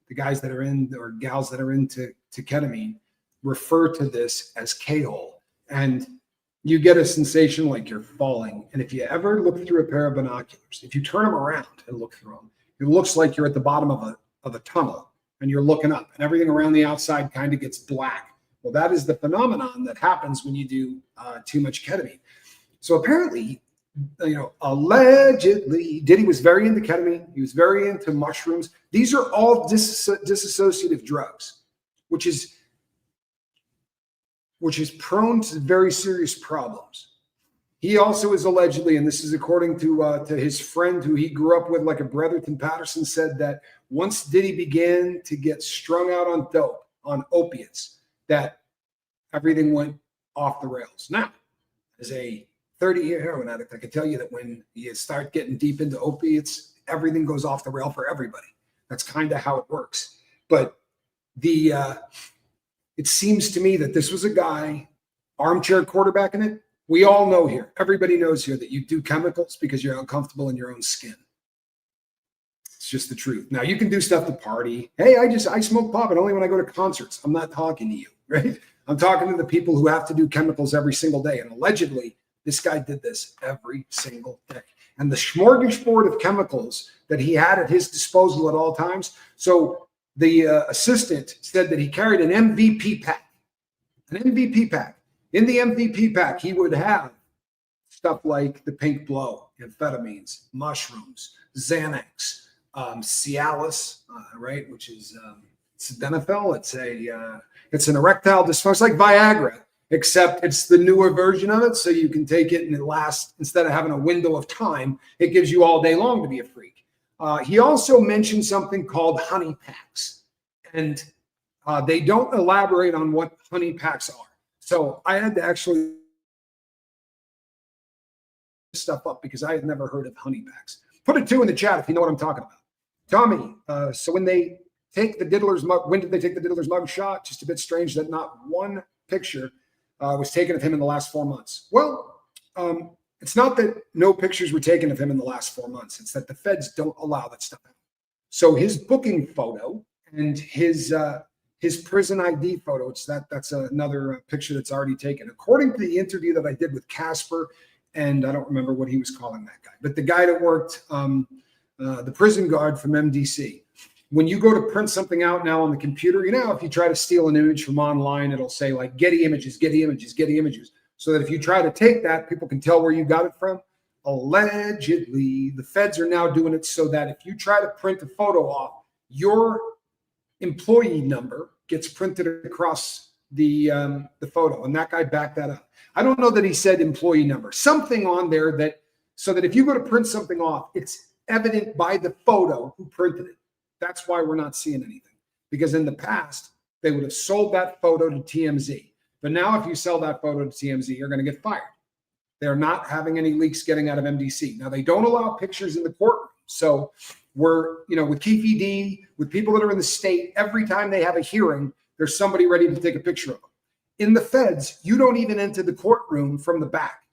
Speaker 1: The guys that are in, or gals that are into ketamine, refer to this as K-hole. And you get a sensation like you're falling. And if you ever look through a pair of binoculars, if you turn them around and look through them, it looks like you're at the bottom of a tunnel and you're looking up and everything around the outside kind of gets black. Well, that is the phenomenon that happens when you do too much ketamine. So apparently, you know, allegedly, Diddy was very into ketamine. He was very into mushrooms. These are all disassociative drugs, which is prone to very serious problems. He also is allegedly, and this is according to his friend who he grew up with, like a Brotherton Patterson, said that once Diddy began to get strung out on dope, on opiates, that everything went off the rails. Now, as a 30-year heroin addict, I can tell you that when you start getting deep into opiates, everything goes off the rail for everybody. That's kind of how it works. But it seems to me that this was a guy, armchair quarterbacking it. We all know here, everybody knows here, that you do chemicals because you're uncomfortable in your own skin. It's just the truth. Now, you can do stuff to party. Hey, I smoke pot, but only when I go to concerts. I'm not talking to you, right? I'm talking to the people who have to do chemicals every single day. And allegedly, this guy did this every single day. And the smorgasbord of chemicals that he had at his disposal at all times. So the assistant said that he carried an MVP pack. An MVP pack. In the MVP pack, he would have stuff like the pink blow, amphetamines, mushrooms, Xanax, Cialis, right, which is sildenafil. It's an erectile dysfunction. It's like Viagra, except it's the newer version of it, so you can take it and it lasts. Instead of having a window of time, it gives you all day long to be a freak. He also mentioned something called honey packs, and they don't elaborate on what honey packs are. So I had to actually stuff up because I had never heard of honey packs. Put a 2 in the chat if you know what I'm talking about. Tommy, so when they take the diddler's mug, when did they take the diddler's mug shot? Just a bit strange that not one picture was taken of him in the last 4 months. Well, it's not that no pictures were taken of him in the last 4 months. It's that the feds don't allow that stuff. So his booking photo and his prison ID photo, that's another picture that's already taken. According to the interview that I did with Casper, and I don't remember what he was calling that guy, but the guy that worked, the prison guard from MDC, when you go to print something out now on the computer, you know, if you try to steal an image from online, it'll say like Getty Images, Getty Images, Getty Images, so that if you try to take that, people can tell where you got it from. Allegedly, the feds are now doing it so that if you try to print a photo off, your employee number gets printed across the photo, and that guy backed that up. I don't know that he said employee number, something on there that, so that if you go to print something off, it's evident by the photo who printed it. That's why we're not seeing anything, because in the past they would have sold that photo to TMZ. But now if you sell that photo to TMZ, you're going to get fired. They're not having any leaks getting out of MDC. Now, they don't allow pictures in the courtroom. So we're, you know, with Keefe D, with people that are in the state, every time they have a hearing, there's somebody ready to take a picture of them. In the feds, you don't even enter the courtroom from the back.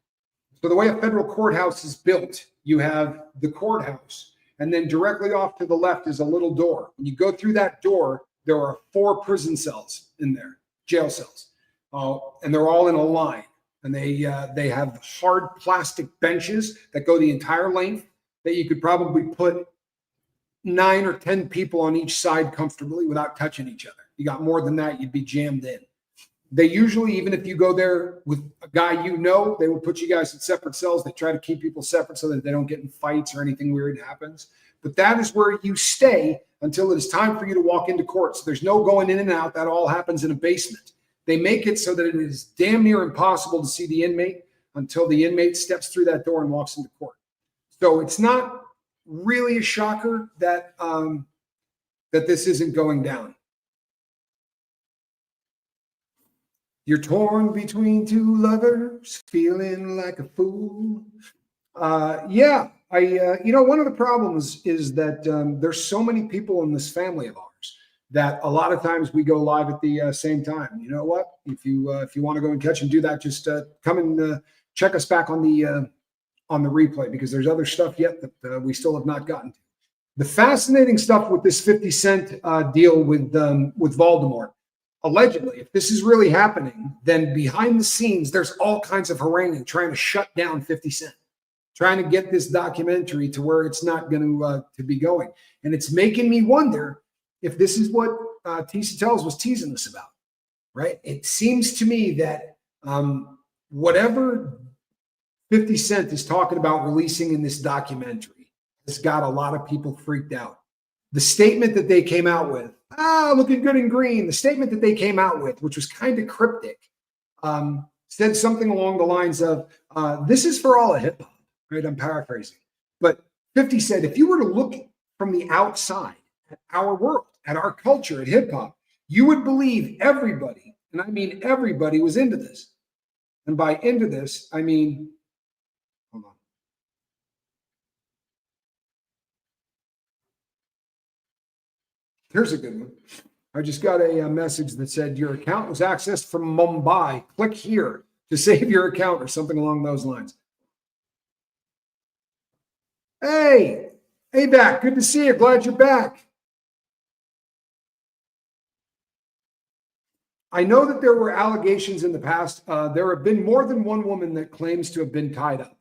Speaker 1: So the way a federal courthouse is built, you have the courthouse, and then directly off to the left is a little door. When you go through that door, there are 4 prison cells in there, jail cells, and they're all in a line. And they have hard plastic benches that go the entire length that you could probably put 9 or 10 people on each side comfortably without touching each other. You got more than that, you'd be jammed in. They usually, even if you go there with a guy you know, they will put you guys in separate cells. They try to keep people separate so that they don't get in fights or anything weird happens. But that is where you stay until it is time for you to walk into court. So there's no going in and out. That all happens in a basement. They make it so that it is damn near impossible to see the inmate until the inmate steps through that door and walks into court. So it's not really a shocker that that this isn't going down. You're torn between two lovers, feeling like a fool. Yeah, one of the problems is that there's so many people in this family of ours that a lot of times we go live at the same time. You know what? If you want to go and catch and do that, just come and check us back on the replay, because there's other stuff yet that we still have not gotten to. The fascinating stuff with this 50 Cent deal with Voldemort. Allegedly, if this is really happening, then behind the scenes, there's all kinds of haranguing trying to shut down 50 Cent, trying to get this documentary to where it's not going to be going. And it's making me wonder if this is what Tisa Tells was teasing us about, right? It seems to me that whatever 50 Cent is talking about releasing in this documentary has got a lot of people freaked out. The statement that they came out with, looking good and green. The statement that they came out with, which was kind of cryptic, said something along the lines of, this is for all of hip hop, right? I'm paraphrasing. But 50 said, if you were to look from the outside at our world, at our culture, at hip hop, you would believe everybody, and I mean everybody, was into this. And by into this, I mean, hold on. Here's a good one. I just got a message that said your account was accessed from Mumbai. Click here to save your account, or something along those lines. Hey back. Good to see you. Glad you're back. I know that there were allegations in the past. There have been more than one woman that claims to have been tied up.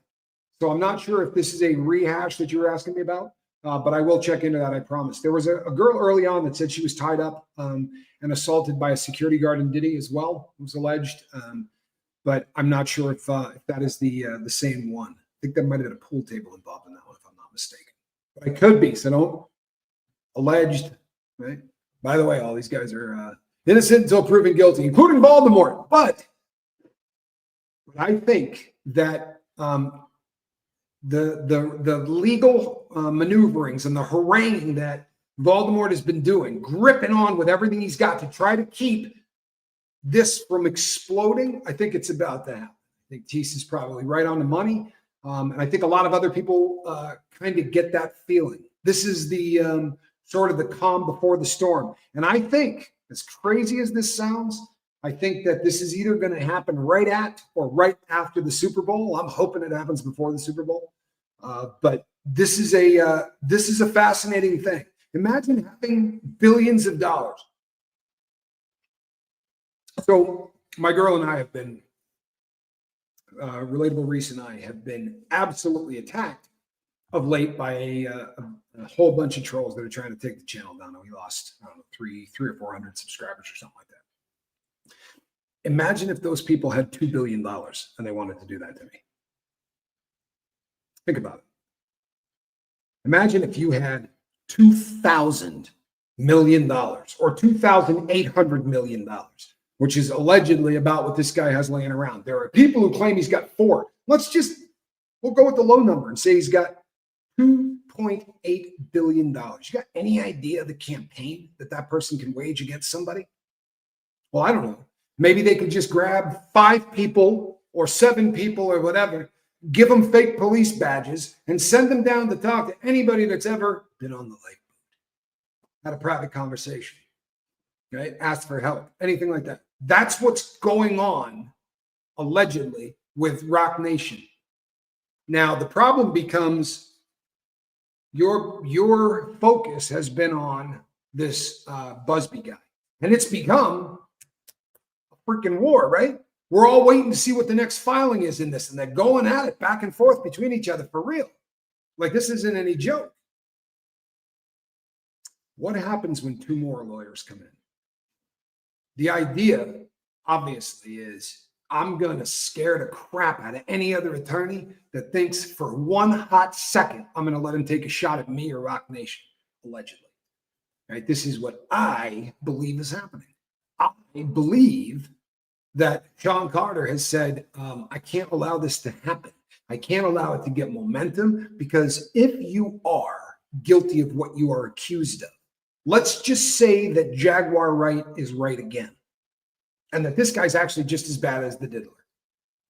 Speaker 1: So I'm not sure if this is a rehash that you were asking me about. But I will check into that, I promise. There was a girl early on that said she was tied up and assaulted by a security guard in Diddy as well, it was alleged. But I'm not sure if that is the same one. I think there might have been a pool table involved in that one, if I'm not mistaken. But I could be, so don't. Alleged, right? By the way, all these guys are innocent until proven guilty, including Voldemort. But I think that the legal maneuverings and the haranguing that Voldemort has been doing, gripping on with everything he's got to try to keep this from exploding, I think it's about to happen. I think Tease is probably right on the money. And I think a lot of other people kind of get that feeling. This is the sort of the calm before the storm. And I think, as crazy as this sounds, I think that this is either going to happen right at or right after the Super Bowl. I'm hoping it happens before the Super Bowl. But this is a fascinating thing. Imagine having billions of dollars. So my girl and I have been, Relatable Reese and I have been absolutely attacked of late by a whole bunch of trolls that are trying to take the channel down. And we lost, I don't know, three or 400 subscribers or something like that. Imagine if those people had $2 billion and they wanted to do that to me. Think about it. Imagine if you had $2,000 million or $2,800 million, which is allegedly about what this guy has laying around. There are people who claim he's got $4. We'll go with the low number and say he's got $2.8 billion. You got any idea the campaign that person can wage against somebody? Well, I don't know. Maybe they could just grab 5 people or 7 people or whatever, give them fake police badges, and send them down to talk to anybody that's ever been on the lifeboat, had a private conversation, right? Ask for help, anything like that. That's what's going on, allegedly, with Rock Nation. Now, the problem becomes your focus has been on this Busby guy, and it's become a freaking war, right? We're all waiting to see what the next filing is in this, and they're going at it back and forth between each other for real. Like, this isn't any joke. What happens when 2 more lawyers come in? The idea, obviously is, I'm going to scare the crap out of any other attorney that thinks for one hot second I'm going to let him take a shot at me or Rock Nation, allegedly. Right? This is what I believe is happening. I believe that Sean Carter has said, I can't allow this to happen. I can't allow it to get momentum, because if you are guilty of what you are accused of, let's just say that Jaguar Wright is right again, and that this guy's actually just as bad as the diddler.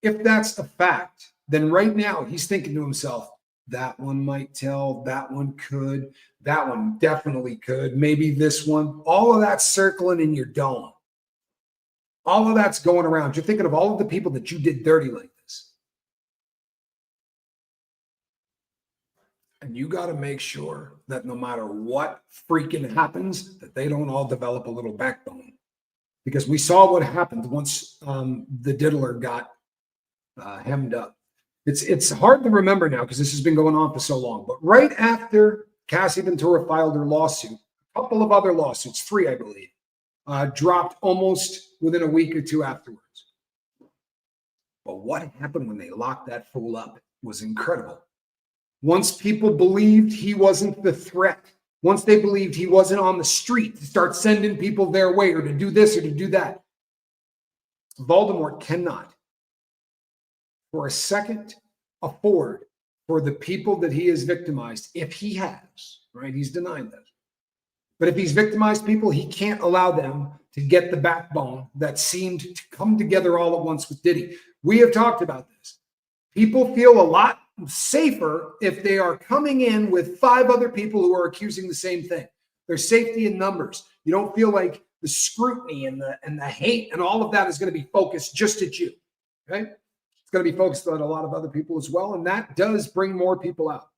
Speaker 1: If that's a fact, then right now he's thinking to himself, that one might tell, that one could, that one definitely could, maybe this one. All of that's circling in your dome. All of that's going around. You're thinking of all of the people that you did dirty like this. And you got to make sure that no matter what freaking happens, that they don't all develop a little backbone. Because we saw what happened once the diddler got hemmed up. It's hard to remember now because this has been going on for so long. But right after Cassie Ventura filed her lawsuit, a couple of other lawsuits, 3, I believe, dropped almost within a week or 2 afterwards. But what happened when they locked that fool up was incredible. Once people believed he wasn't the threat, once they believed he wasn't on the street to start sending people their way or to do this or to do that, Voldemort cannot for a second afford for the people that he has victimized, if he has, right? He's denied this. But if he's victimized people, he can't allow them to get the backbone that seemed to come together all at once with Diddy. We have talked about this. People feel a lot safer if they are coming in with 5 other people who are accusing the same thing. There's safety in numbers. You don't feel like the scrutiny and the hate and all of that is going to be focused just at you. Okay? It's going to be focused on a lot of other people as well, and that does bring more people out.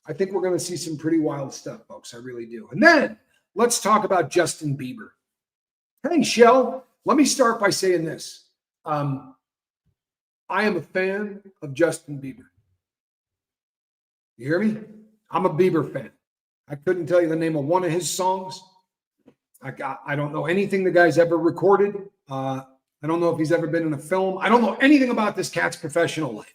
Speaker 1: I think we're going to see some pretty wild stuff, folks. I really do. And then let's talk about Justin Bieber. Hey, Shell, let me start by saying this. I am a fan of Justin Bieber. You hear me? I'm a Bieber fan. I couldn't tell you the name of one of his songs. I don't know anything the guy's ever recorded. I don't know if he's ever been in a film. I don't know anything about this cat's professional life.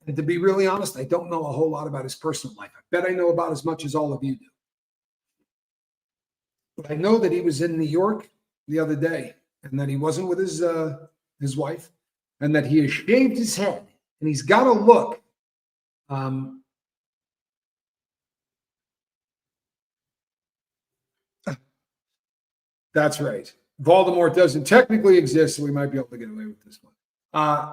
Speaker 1: And to be really honest, I don't know a whole lot about his personal life. I bet I know about as much as all of you do. But I know that he was in New York the other day, and that he wasn't with his wife, and that he has shaved his head, and he's got a look. That's right. Voldemort doesn't technically exist, so we might be able to get away with this one.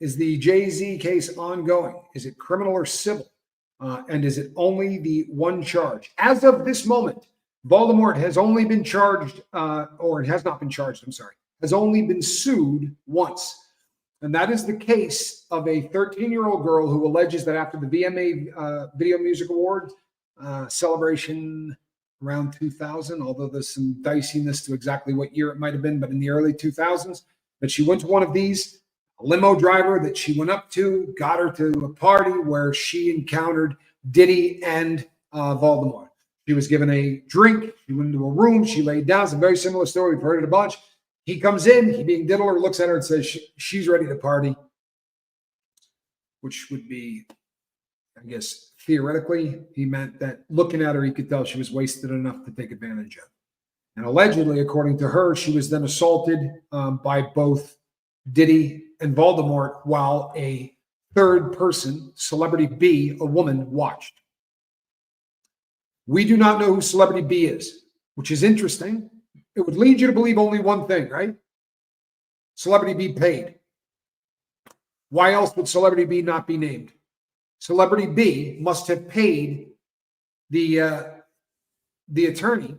Speaker 1: Is the Jay-Z case ongoing? Is it criminal or civil? And is it only the one charge? As of this moment, Voldemort has only been charged, or it has not been charged, I'm sorry, has only been sued once. And that is the case of a 13-year-old girl who alleges that after the VMA Video Music Awards celebration around 2000, although there's some diciness to exactly what year it might have been, but in the early 2000s, that she went to one of these. A limo driver that she went up to got her to a party where she encountered Diddy and Voldemort. She was given a drink. She went into a room. She laid down. It's a very similar story. We've heard it a bunch. He comes in. He, being diddler, looks at her and says she's ready to party, which would be, I guess, theoretically, he meant that looking at her, he could tell she was wasted enough to take advantage of. And allegedly, according to her, she was then assaulted by both Diddy and Voldemort while a third person, Celebrity B, a woman, watched. We do not know who Celebrity B is, which is interesting. It would lead you to believe only one thing, right? Celebrity B paid. Why else would Celebrity B not be named? Celebrity B must have paid the attorney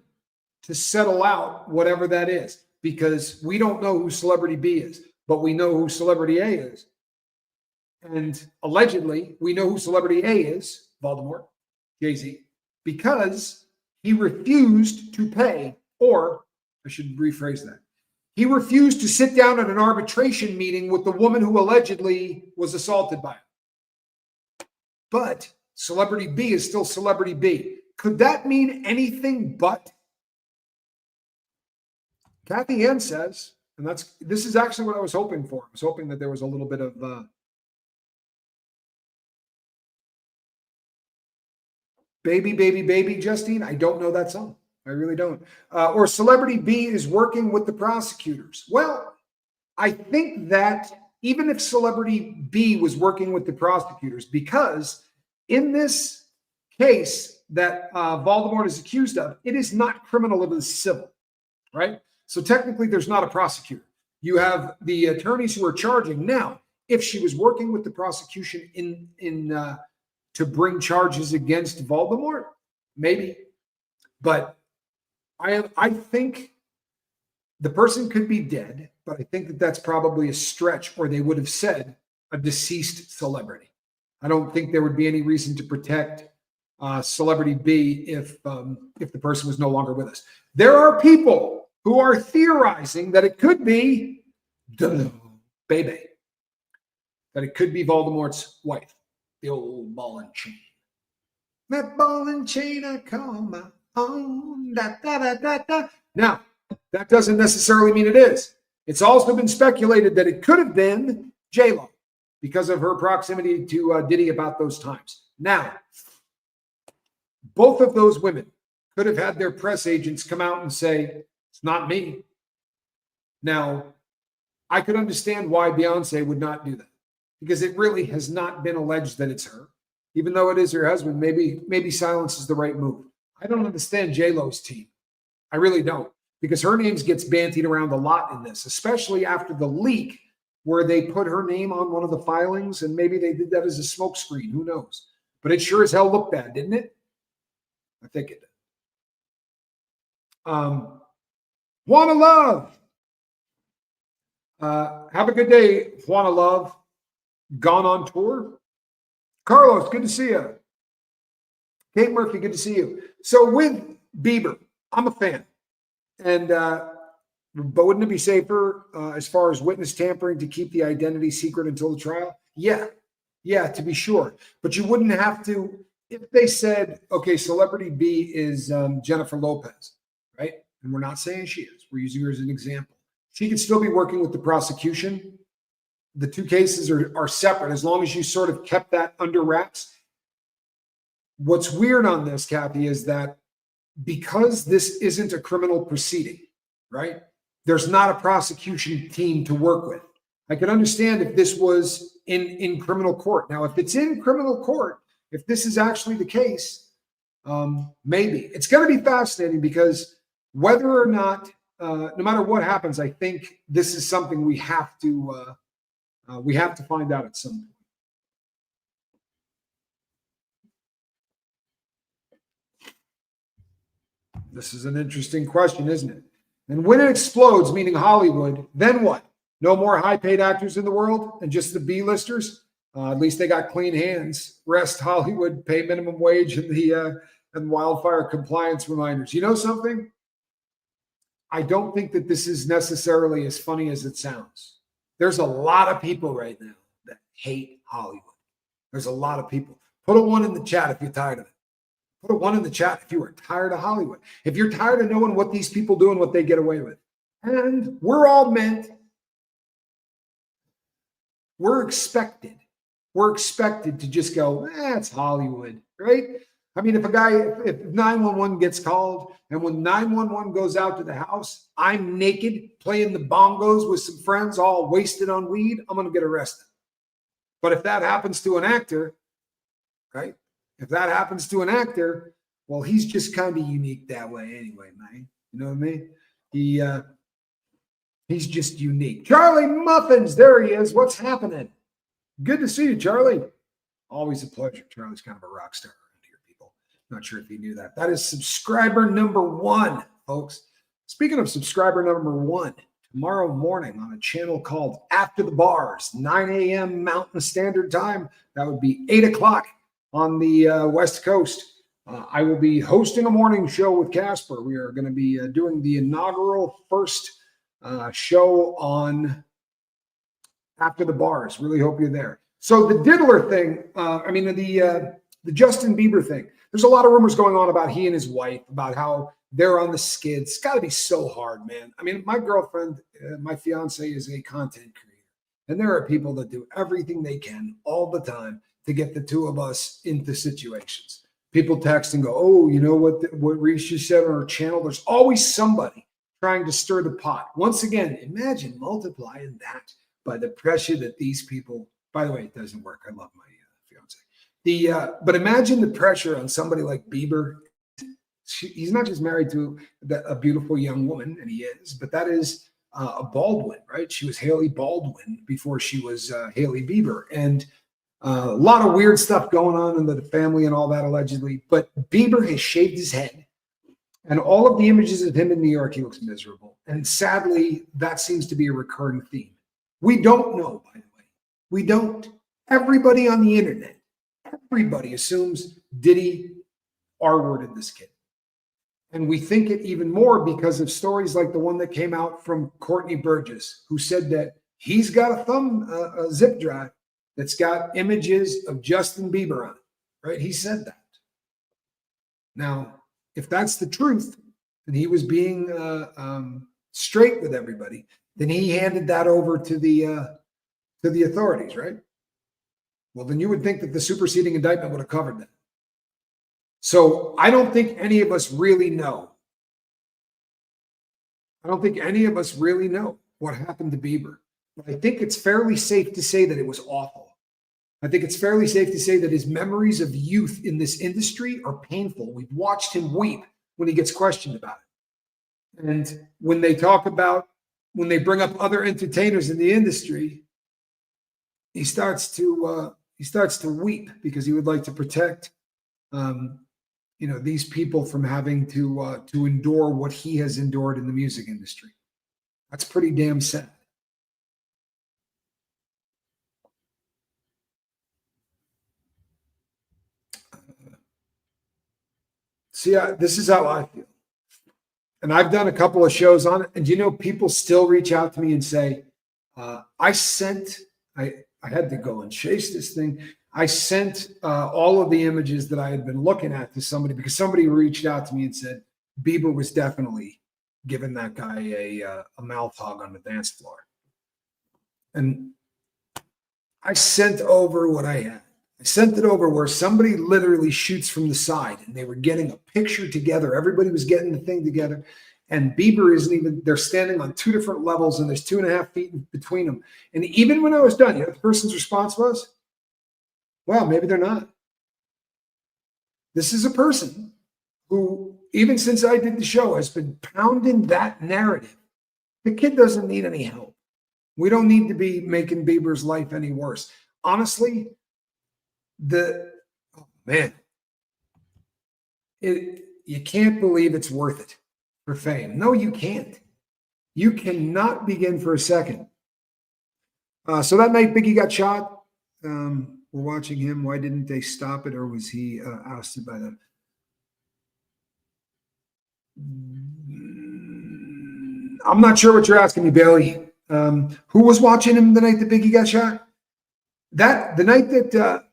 Speaker 1: to settle out whatever that is, because we don't know who Celebrity B is, but we know who Celebrity A is. And allegedly, we know who Celebrity A is, Voldemort, Jay-Z, because he refused to pay, or I should rephrase that. He refused to sit down at an arbitration meeting with the woman who allegedly was assaulted by him. But Celebrity B is still Celebrity B. Could that mean anything but? Kathy Ann says, and this is actually what I was hoping for. I was hoping that there was a little bit of baby, baby, baby, Justine. I don't know that song. I really don't. Or Celebrity B is working with the prosecutors. Well, I think that even if Celebrity B was working with the prosecutors, because in this case that Voldemort is accused of, it is not criminal, it is civil, right? So technically there's not a prosecutor. You have the attorneys who are charging. Now, if she was working with the prosecution to bring charges against Voldemort, maybe. But I think the person could be dead, but I think that that's probably a stretch, or they would have said a deceased celebrity. I don't think there would be any reason to protect Celebrity B if the person was no longer with us. There are people who are theorizing that it could be Bebe, that it could be Voldemort's wife, the old ball and chain. That ball and chain I call my own. Da, da, da, da, da. Now, that doesn't necessarily mean it is. It's also been speculated that it could have been J-Lo because of her proximity to Diddy about those times. Now, both of those women could have had their press agents come out and say, it's not me. Now, I could understand why Beyonce would not do that, because it really has not been alleged that it's her. Even though it is her husband, maybe silence is the right move. I don't understand J-Lo's team. I really don't, because her name gets bantied around a lot in this, especially after the leak where they put her name on one of the filings, and maybe they did that as a smokescreen. Who knows? But it sure as hell looked bad, didn't it? I think it did. Juana Love. Have a good day, Juana Love. Gone on tour. Carlos, good to see you. Kate Murphy, good to see you. So with Bieber, I'm a fan. And but wouldn't it be safer as far as witness tampering to keep the identity secret until the trial? Yeah, to be sure. But you wouldn't have to, if they said, okay, Celebrity B is Jennifer Lopez, right? And we're not saying she is. We're using her as an example. She could still be working with the prosecution. The two cases are separate as long as you sort of kept that under wraps. What's weird on this, Kathy, is that because this isn't a criminal proceeding, right? There's not a prosecution team to work with. I could understand if this was in criminal court. Now, if it's in criminal court, if this is actually the case, maybe. It's going to be fascinating because whether or not, no matter what happens, I think this is something we have to find out at some point. This is an interesting question, isn't it? And when it explodes, meaning Hollywood, then what? No more high-paid actors in the world and just the B-listers? At least they got clean hands. Rest Hollywood, pay minimum wage, and the wildfire compliance reminders. You know something? I don't think that this is necessarily as funny as it sounds. There's a lot of people right now that hate Hollywood. There's a lot of people. Put a 1 in the chat if you're tired of it. Put a 1 in the chat if you are tired of Hollywood. If you're tired of knowing what these people do and what they get away with. And we're expected to just go, it's Hollywood, right? I mean, if 911 gets called and when 911 goes out to the house, I'm naked playing the bongos with some friends, all wasted on weed, I'm going to get arrested. But if that happens to an actor, right? If that happens to an actor, well, he's just kind of unique that way anyway, man. You know what I mean? He's just unique. Charlie Muffins, there he is. What's happening? Good to see you, Charlie. Always a pleasure. Charlie's kind of a rock star around here, people. Not sure if you knew that. That is subscriber number 1, folks. Speaking of subscriber number 1, tomorrow morning on a channel called After the Bars, 9 a.m. Mountain Standard Time. That would be 8 o'clock on the West Coast. I will be hosting a morning show with Casper. We are going to be doing the inaugural first show on After the Bars. Really hope you're there. So the Diddler thing, the Justin Bieber thing, there's a lot of rumors going on about he and his wife, about how They're on the skids. It's got to be so hard, man. I mean, my girlfriend, my fiance is a content creator. And there are people that do everything they can all the time to get the two of us into situations. People text and go, oh, you know what Reese just said on her channel? There's always somebody trying to stir the pot. Once again, imagine multiplying that by the pressure that these people, by the way, it doesn't work. I love my fiance. But imagine the pressure on somebody like Bieber. He's not just married to a beautiful young woman, and he is, but that is a Baldwin, right? She was Haley Baldwin before she was Haley Bieber. And a lot of weird stuff going on in the family and all that, allegedly. But Bieber has shaved his head. And all of the images of him in New York, he looks miserable. And sadly, that seems to be a recurring theme. We don't know, by the way. We don't. Everybody on the internet, everybody assumes Diddy R-worded this kid. And we think it even more because of stories like the one that came out from Courtney Burgess, who said that he's got a zip drive that's got images of Justin Bieber on it, right? He said that. Now, if that's the truth, and he was being straight with everybody, then he handed that over to the authorities, right? Well, then you would think that the superseding indictment would have covered that. So I don't think any of us really know. I don't think any of us really know what happened to Bieber. But I think it's fairly safe to say that it was awful. I think it's fairly safe to say that his memories of youth in this industry are painful. We've watched him weep when he gets questioned about it. And when they bring up other entertainers in the industry, he starts to weep because he would like to protect these people from having to endure what he has endured in the music industry. That's pretty damn sad. See, this is how I feel. And I've done a couple of shows on it. And, people still reach out to me and say, I had to go and chase this thing. I sent all of the images that I had been looking at to somebody because somebody reached out to me and said Bieber was definitely giving that guy a mouth hug on the dance floor. And I sent over what I had. I sent it over where somebody literally shoots from the side and they were getting a picture together. Everybody was getting the thing together. And Bieber they're standing on two different levels and there's 2.5 feet between them. And even when I was done, the person's response was, well, maybe they're not. This is a person who, even since I did the show, has been pounding that narrative. The kid doesn't need any help. We don't need to be making Bieber's life any worse. Honestly, you can't believe it's worth it for fame. No, you can't. You cannot begin for a second. So that night Biggie got shot. We're watching him. Why didn't they stop it, or was he ousted by them? I'm not sure what you're asking me, Bailey. Who was watching him the night that Biggie got shot? The night that.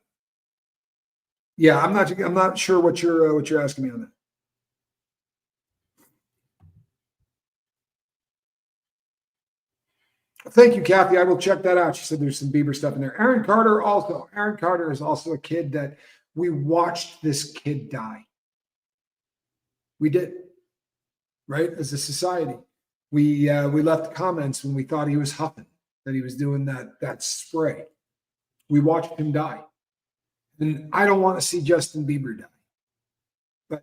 Speaker 1: I'm not sure what you're asking me on that. Thank you, Kathy. I will check that out. She said there's some Bieber stuff in there. Aaron Carter is also a kid that we watched this kid die. We did, right? As a society, we left comments when we thought he was huffing, that he was doing that spray. We watched him die. And I don't want to see Justin Bieber die. But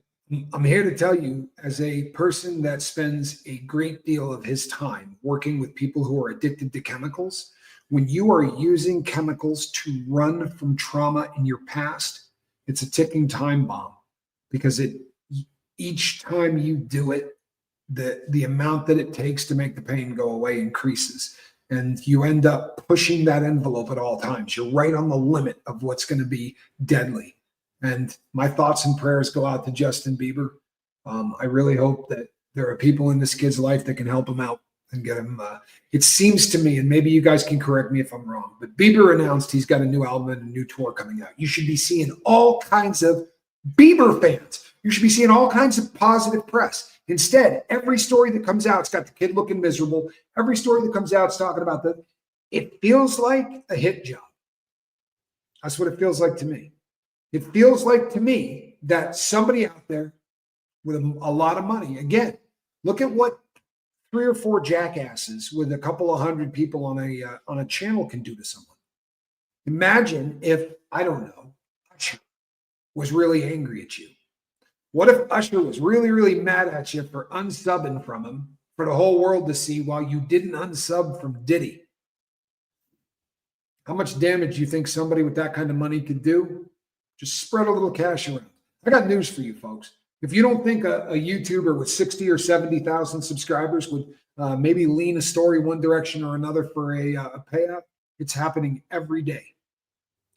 Speaker 1: I'm here to tell you, as a person that spends a great deal of his time working with people who are addicted to chemicals, when you are using chemicals to run from trauma in your past, it's a ticking time bomb, because each time you do it, the amount that it takes to make the pain go away increases. And you end up pushing that envelope at all times. You're right on the limit of what's going to be deadly. And my thoughts and prayers go out to Justin Bieber. I really hope that there are people in this kid's life that can help him out and get him. It seems to me, and maybe you guys can correct me if I'm wrong, but Bieber announced he's got a new album and a new tour coming out. You should be seeing all kinds of Bieber fans You should be seeing all kinds of positive press. Instead, every story that comes out, it's got the kid looking miserable. Every story that comes out is talking about that. It feels like a hit job. That's what it feels like to me. It feels like to me that somebody out there with a lot of money, again, look at what 3 or 4 jackasses with a couple of hundred people on a channel can do to someone. Imagine if, I don't know, Usher was really angry at you. What if Usher was really, really mad at you for unsubbing from him for the whole world to see while you didn't unsub from Diddy? How much damage do you think somebody with that kind of money could do? Just spread a little cash around. I got news for you, folks. If you don't think a YouTuber with 60 or 70,000 subscribers would maybe lean a story one direction or another for a payout, it's happening every day.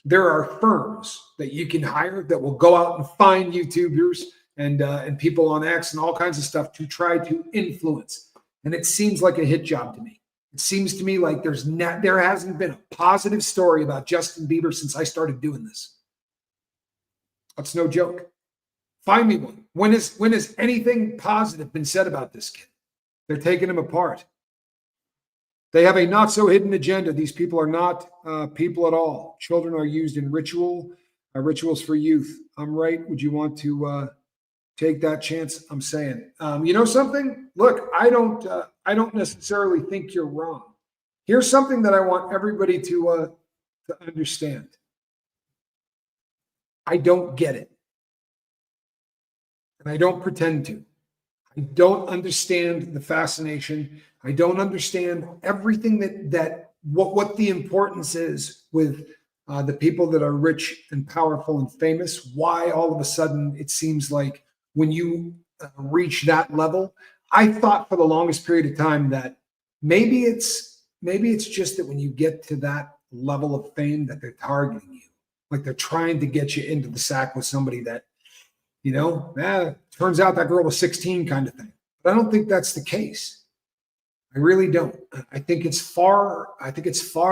Speaker 1: There are firms that you can hire that will go out and find YouTubers and people on X and all kinds of stuff to try to influence. And it seems like a hit job to me. It seems to me like there hasn't been a positive story about Justin Bieber since I started doing this. That's no joke. Find me one. When has anything positive been said about this kid? They're taking him apart. They have a not so hidden agenda. These people are not people at all. Children are used in rituals for youth. I'm right. Would you want to take that chance? I'm saying, you know something? Look, I don't necessarily think you're wrong. Here's something that I want everybody to understand. I don't get it. And I don't pretend to. I don't understand the fascination. I don't understand everything what the importance is with the people that are rich and powerful and famous. Why all of a sudden it seems like when you reach that level, I thought for the longest period of time that maybe it's just that when you get to that level of fame that they're targeting you, like they're trying to get you into the sack with somebody that, turns out that girl was 16 kind of thing. But I don't think that's the case. I really don't. I think it's far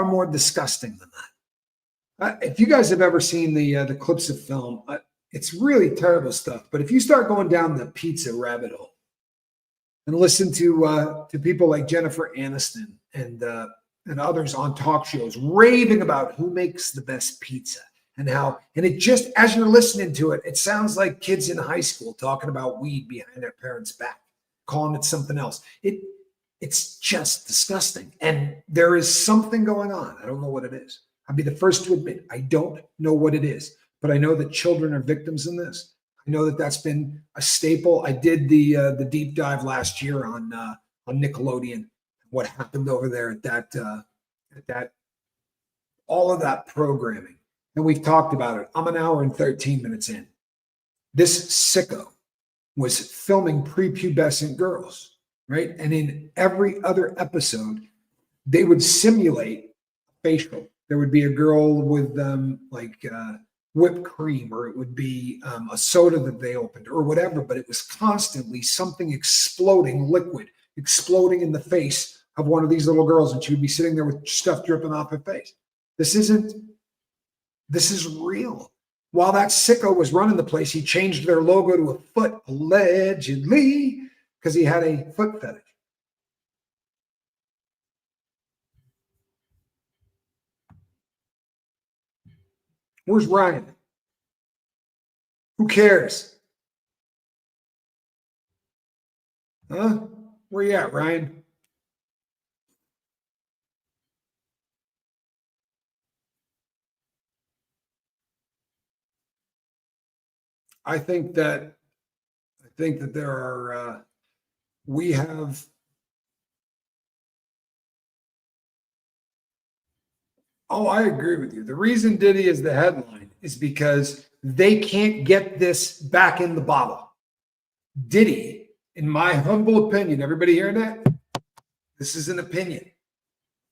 Speaker 1: more disgusting than that. If you guys have ever seen the clips of film, it's really terrible stuff. But if you start going down the pizza rabbit hole and listen to people like Jennifer Aniston and others on talk shows raving about who makes the best pizza, and it just, as you're listening to it, it sounds like kids in high school talking about weed behind their parents' back, calling it something else. It's just disgusting. And there is something going on. I don't know what it is. I'll be the first to admit, I don't know what it is, but I know that children are victims in this. I know that that's been a staple. I did the deep dive last year on Nickelodeon, what happened over there at that all of that programming. And we've talked about it. I'm an hour and 13 minutes in. This sicko was filming prepubescent girls, right? And in every other episode, they would simulate facial. There would be a girl with whipped cream, or it would be a soda that they opened or whatever, but it was constantly something exploding, liquid, exploding in the face of one of these little girls, and she would be sitting there with stuff dripping off her face. This is real. While that sicko was running the place, he changed their logo to a foot, allegedly, because he had a foot fetish. Where's Ryan? Who cares? Huh? Where you at, Ryan? I think that there are we have I agree with you. The reason Diddy is the headline is because they can't get this back in the bottle. Diddy, in my humble opinion, everybody hearing that? This is an opinion.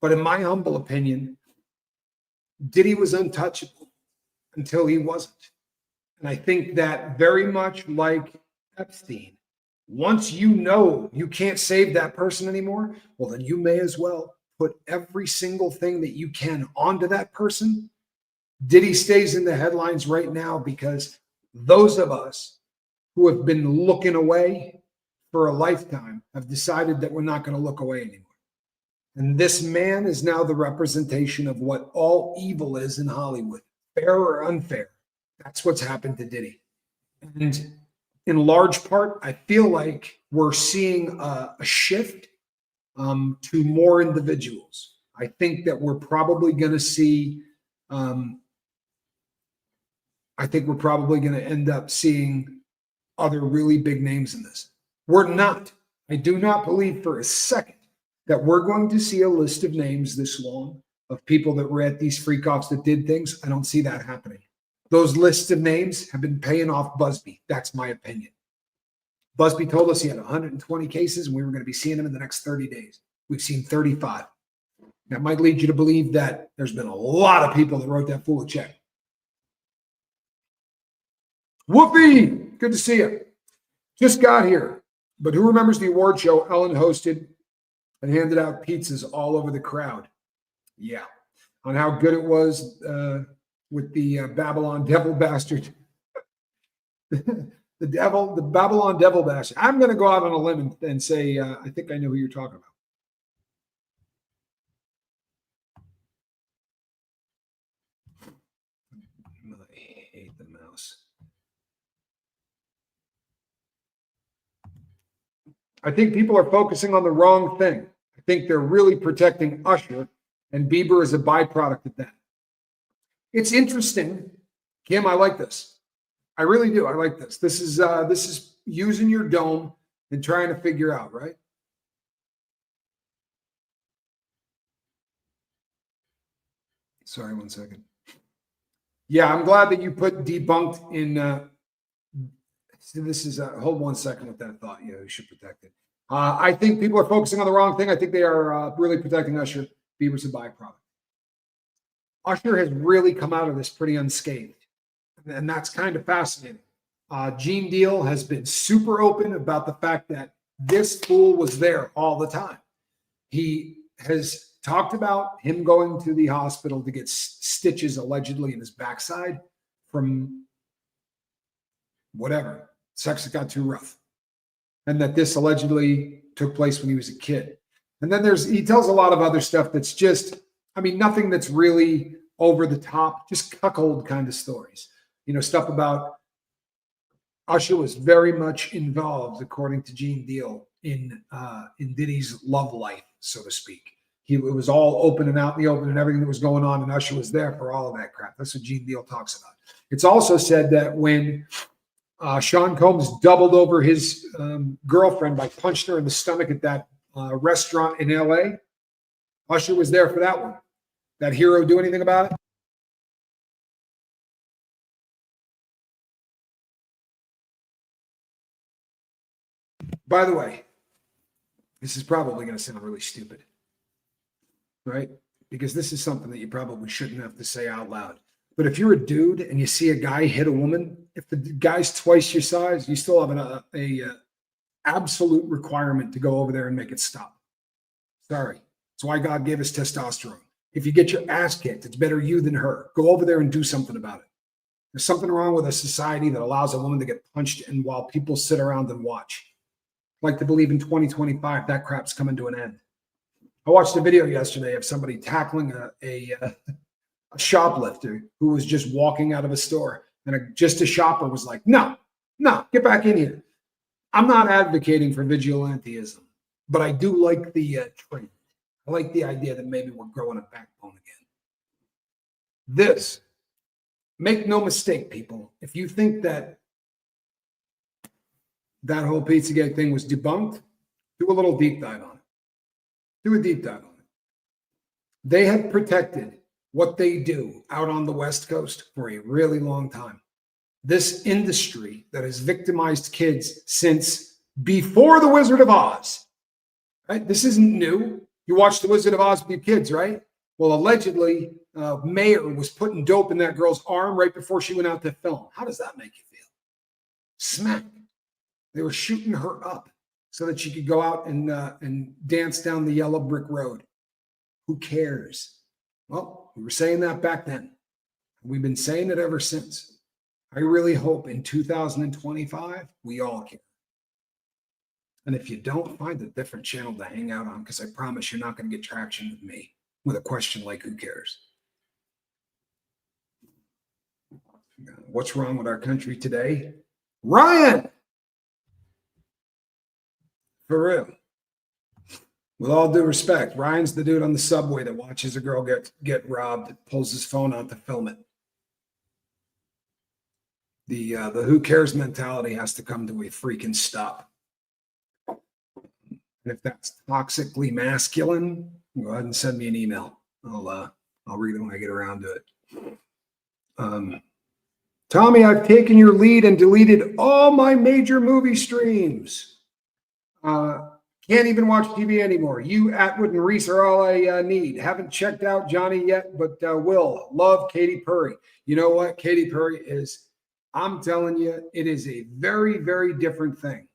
Speaker 1: But in my humble opinion, Diddy was untouchable until he wasn't. And I think that very much like Epstein, once you know you can't save that person anymore, well, then you may as well put every single thing that you can onto that person. Diddy stays in the headlines right now because those of us who have been looking away for a lifetime have decided that we're not going to look away anymore. And this man is now the representation of what all evil is in Hollywood, fair or unfair. That's what's happened to Diddy. And in large part, I feel like we're seeing a shift to more individuals. I think that we're probably going to see, I think we're probably going to end up seeing other really big names in this. We're not. I do not believe for a second that we're going to see a list of names this long of people that were at these freak-offs that did things. I don't see that happening. Those lists of names have been paying off Busby. That's my opinion. Busby told us he had 120 cases and we were going to be seeing them in the next 30 days. We've seen 35. That might lead you to believe that there's been a lot of people that wrote that fool a check. Whoopee! Good to see you. Just got here. But who remembers the award show Ellen hosted and handed out pizzas all over the crowd? Yeah. On how good it was with the Babylon devil bastard. the Babylon devil bastard. I'm going to go out on a limb and say, I think I know who you're talking about. I hate the mouse. I think people are focusing on the wrong thing. I think they're really protecting Usher, and Bieber is a byproduct of that. It's interesting, Kim. I like this. I really do. I like this. This is using your dome and trying to figure out, right? Sorry, 1 second. Yeah, I'm glad that you put debunked in. This is hold 1 second with that thought. Yeah, you should protect it. I think people are focusing on the wrong thing. I think they are really protecting Usher. Bieber's a byproduct. Usher has really come out of this pretty unscathed, and that's kind of fascinating. Gene Deal has been super open about the fact that this fool was there all the time. He has talked about him going to the hospital to get stitches allegedly in his backside from whatever, sex that got too rough. And that this allegedly took place when he was a kid. And then he tells a lot of other stuff that's just, I mean, nothing that's really over the top, just cuckold kind of stories. You know, stuff about Usher was very much involved, according to Gene Deal, in Diddy's love life, so to speak. It was all open and out in the open and everything that was going on, and Usher was there for all of that crap. That's what Gene Deal talks about. It's also said that when Sean Combs doubled over his girlfriend by punching her in the stomach at that restaurant in LA, Usher was there for that one. That hero do anything about it? By the way, this is probably going to sound really stupid, right? Because this is something that you probably shouldn't have to say out loud. But if you're a dude and you see a guy hit a woman, if the guy's twice your size, you still have an absolute requirement to go over there and make it stop. Sorry. That's why God gave us testosterone. If you get your ass kicked, it's better you than her. Go over there and do something about it. There's something wrong with a society that allows a woman to get punched and while people sit around and watch. I'd like to believe in 2025 that crap's coming to an end. I watched a video yesterday of somebody tackling a shoplifter who was just walking out of a store, and just a shopper was like, no, get back in here. I'm not advocating for vigilantism, but I do like the trend. I like the idea that maybe we're growing a backbone again. This, make no mistake, people, if you think that whole Pizzagate thing was debunked, do a little deep dive on it. Do a deep dive on it. They have protected what they do out on the West Coast for a really long time. This industry that has victimized kids since before The Wizard of Oz, right? This isn't new. You watched The Wizard of Oz with your kids, right? Well, allegedly, Mayer was putting dope in that girl's arm right before she went out to film. How does that make you feel? Smack. They were shooting her up so that she could go out and dance down the yellow brick road. Who cares? Well, we were saying that back then. We've been saying it ever since. I really hope in 2025, we all care. And if you don't, find a different channel to hang out on, because I promise you're not going to get traction with me with a question like, who cares? What's wrong with our country today? Ryan! For real. With all due respect, Ryan's the dude on the subway that watches a girl get robbed, pulls his phone out to film it. The who cares mentality has to come to a freaking stop. And if that's toxically masculine, go ahead and send me an email. I'll read it when I get around to it. Tommy, I've taken your lead and deleted all my major movie streams. Can't even watch TV anymore. You, Atwood, and Reese are all I need. Haven't checked out Johnny yet, but will. Love, Katy Perry. You know what? Katy Perry is, I'm telling you, it is a very, very different thing.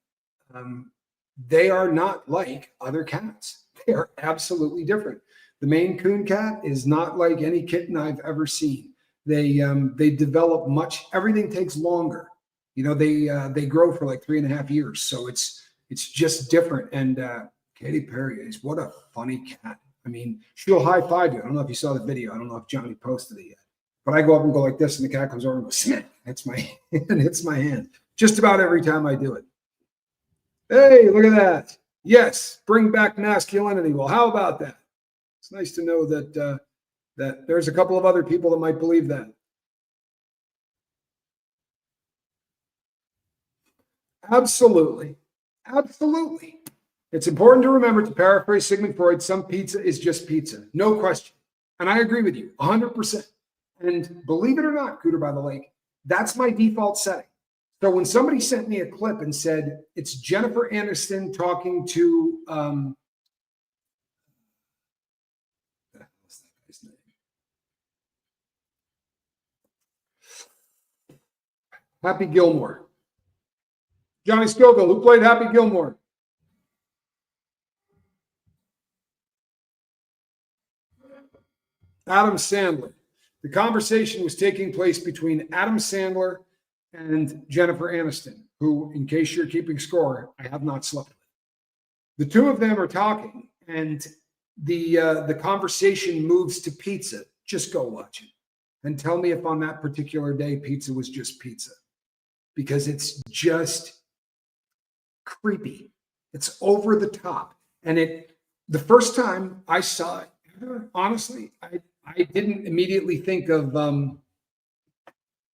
Speaker 1: They are not like other cats. They are absolutely different. The Maine Coon cat is not like any kitten I've ever seen. They develop much. Everything takes longer. You know, they grow for like 3.5 years. So it's just different. And Katy Perry is, what a funny cat. I mean, she'll high five you. I don't know if you saw the video. I don't know if Johnny posted it yet. But I go up and go like this, and the cat comes over and goes, smack. Hits my hand. Just about every time I do it. Hey, look at that. Yes, bring back masculinity. Well, how about that? It's nice to know that that there's a couple of other people that might believe that. Absolutely. Absolutely. It's important to remember, to paraphrase Sigmund Freud, some pizza is just pizza. No question. And I agree with you 100%. And believe it or not, Cooter by the Lake, that's my default setting. So when somebody sent me a clip and said, it's Jennifer Aniston talking to, Happy Gilmore. Johnny Scoville, who played Happy Gilmore? Adam Sandler. The conversation was taking place between Adam Sandler and Jennifer Aniston, who, in case you're keeping score, I have not slept with. The two of them are talking, and the conversation moves to pizza. Just go watch it and tell me if on that particular day pizza was just pizza, because it's just creepy. It's over the top. And the first time I saw it, honestly, I didn't immediately think of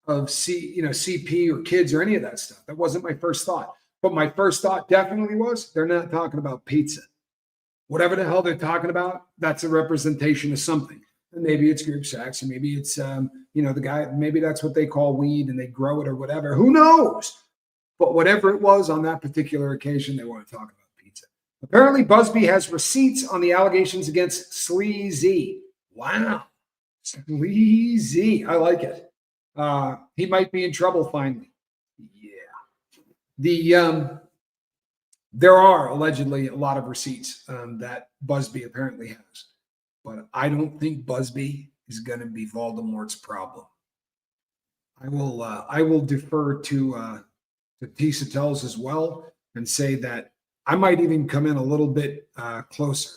Speaker 1: CP or kids or any of that stuff. That wasn't my first thought. But my first thought definitely was, they're not talking about pizza. Whatever the hell they're talking about, that's a representation of something. And maybe it's group sex, or maybe it's the guy, maybe that's what they call weed and they grow it or whatever. Who knows? But whatever it was on that particular occasion, they want to talk about pizza. Apparently, Busby has receipts on the allegations against Sleazy. Wow. Sleazy. I like it. He might be in trouble finally. Yeah. There are allegedly a lot of receipts that Busby apparently has. But I don't think Busby is going to be Voldemort's problem. I will defer to Tisa Tells as well, and say that I might even come in a little bit closer.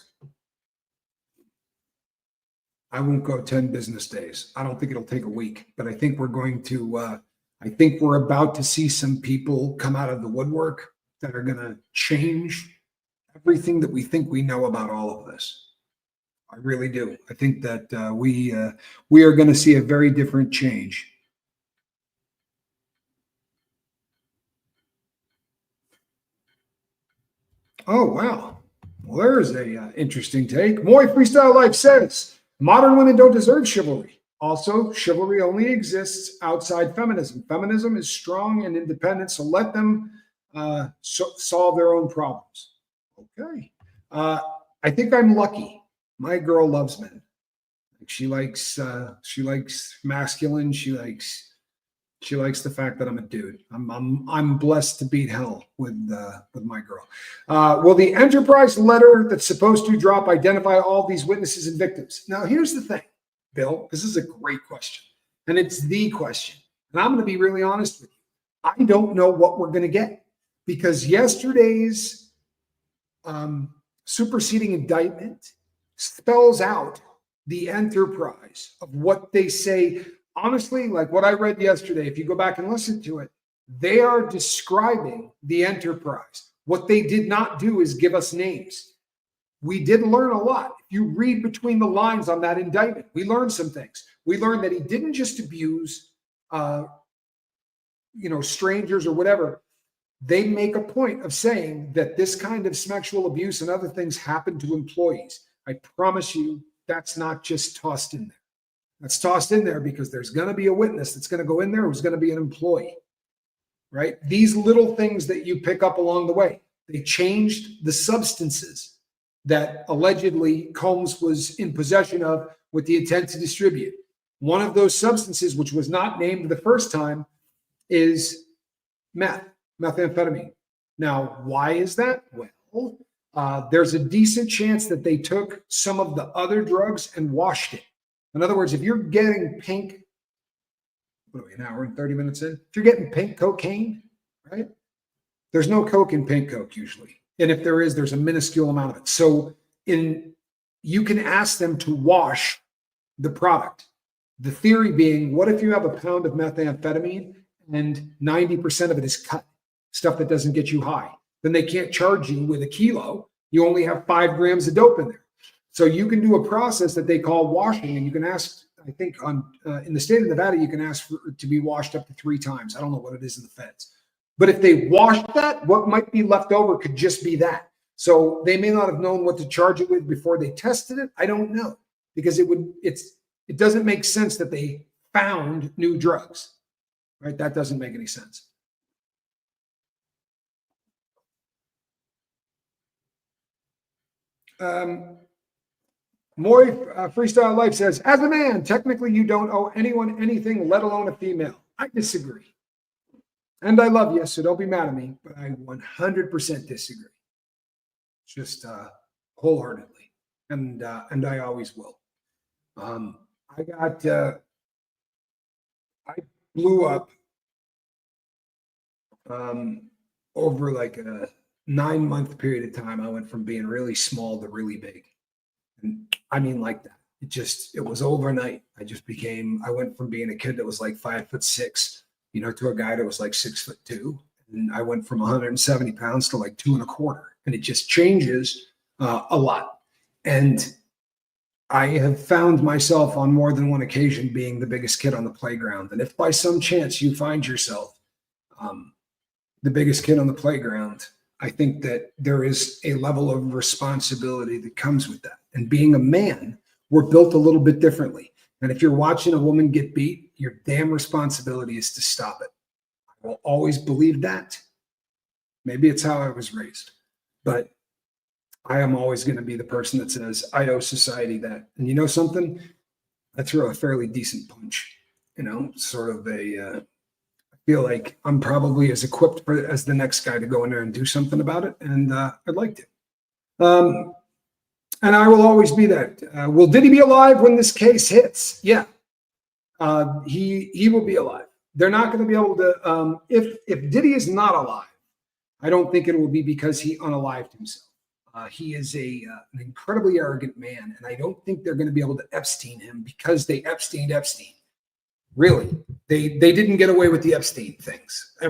Speaker 1: I won't go 10 business days. I don't think it'll take a week, but I think we're going to, I think we're about to see some people come out of the woodwork that are going to change everything that we think we know about all of this. I really do. I think that we are going to see a very different change. Oh, wow. Well, there's a interesting take. Moy Freestyle Life says, modern women don't deserve chivalry. Also, chivalry only exists outside feminism. Feminism is strong and independent, so let them solve their own problems. Okay. I think I'm lucky. My girl loves men. She likes masculine. She likes the fact that I'm a dude. I'm blessed to beat hell with my girl. Will the Enterprise letter that's supposed to drop identify all these witnesses and victims? Now, here's the thing, Bill. This is a great question, and it's the question. And I'm going to be really honest with you. I don't know what we're going to get, because yesterday's superseding indictment spells out the enterprise of what they say. Honestly, like what I read yesterday, if you go back and listen to it, they are describing the enterprise. What they did not do is give us names. We did learn a lot. If you read between the lines on that indictment, we learned some things. We learned that he didn't just abuse strangers or whatever. They make a point of saying that this kind of sexual abuse and other things happen to employees. I promise you, that's not just tossed in there. That's tossed in there because there's going to be a witness that's going to go in there who's going to be an employee, right? These little things that you pick up along the way. They changed the substances that allegedly Combs was in possession of with the intent to distribute. One of those substances, which was not named the first time, is methamphetamine. Now, why is that? Well, there's a decent chance that they took some of the other drugs and washed it. In other words, if you're getting pink, what are we, an hour and 30 minutes in? If you're getting pink cocaine, right? There's no coke in pink coke usually. And if there is, there's a minuscule amount of it. So you can ask them to wash the product. The theory being, what if you have a pound of methamphetamine and 90% of it is cut, stuff that doesn't get you high? Then they can't charge you with a kilo. You only have 5 grams of dope in there. So you can do a process that they call washing, and you can ask, I think in the state of Nevada, you can ask for it to be washed up to 3 times. I don't know what it is in the feds. But if they wash that, what might be left over could just be that. So they may not have known what to charge it with before they tested it. I don't know, because it doesn't make sense that they found new drugs, right? That doesn't make any sense. Moy Freestyle Life says, as a man, technically you don't owe anyone anything, let alone a female. I disagree. And I love you, so don't be mad at me, but I 100% disagree. Just wholeheartedly. And I always will. I blew up over like a 9-month period of time. I went from being really small to really big. And I mean, like that. It was overnight. I went from being a kid that was like 5'6", to a guy that was like 6'2". And I went from 170 pounds to like 2.25. And it just changes a lot. And I have found myself on more than one occasion being the biggest kid on the playground. And if by some chance you find yourself the biggest kid on the playground, I think that there is a level of responsibility that comes with that. And being a man, we're built a little bit differently. And if you're watching a woman get beat, your damn responsibility is to stop it. I will always believe that. Maybe it's how I was raised, but I am always going to be the person that says, I owe society that. And you know something? I throw a fairly decent punch, sort of I feel like I'm probably as equipped as the next guy to go in there and do something about it. And I'd like to. And I will always be that. Will Diddy be alive when this case hits? Yeah. He will be alive. They're not going to be able to, if Diddy is not alive, I don't think it will be because he unalived himself. He is an incredibly arrogant man, and I don't think they're going to be able to Epstein him because they Epsteined Epstein. Really, they didn't get away with the Epstein things. I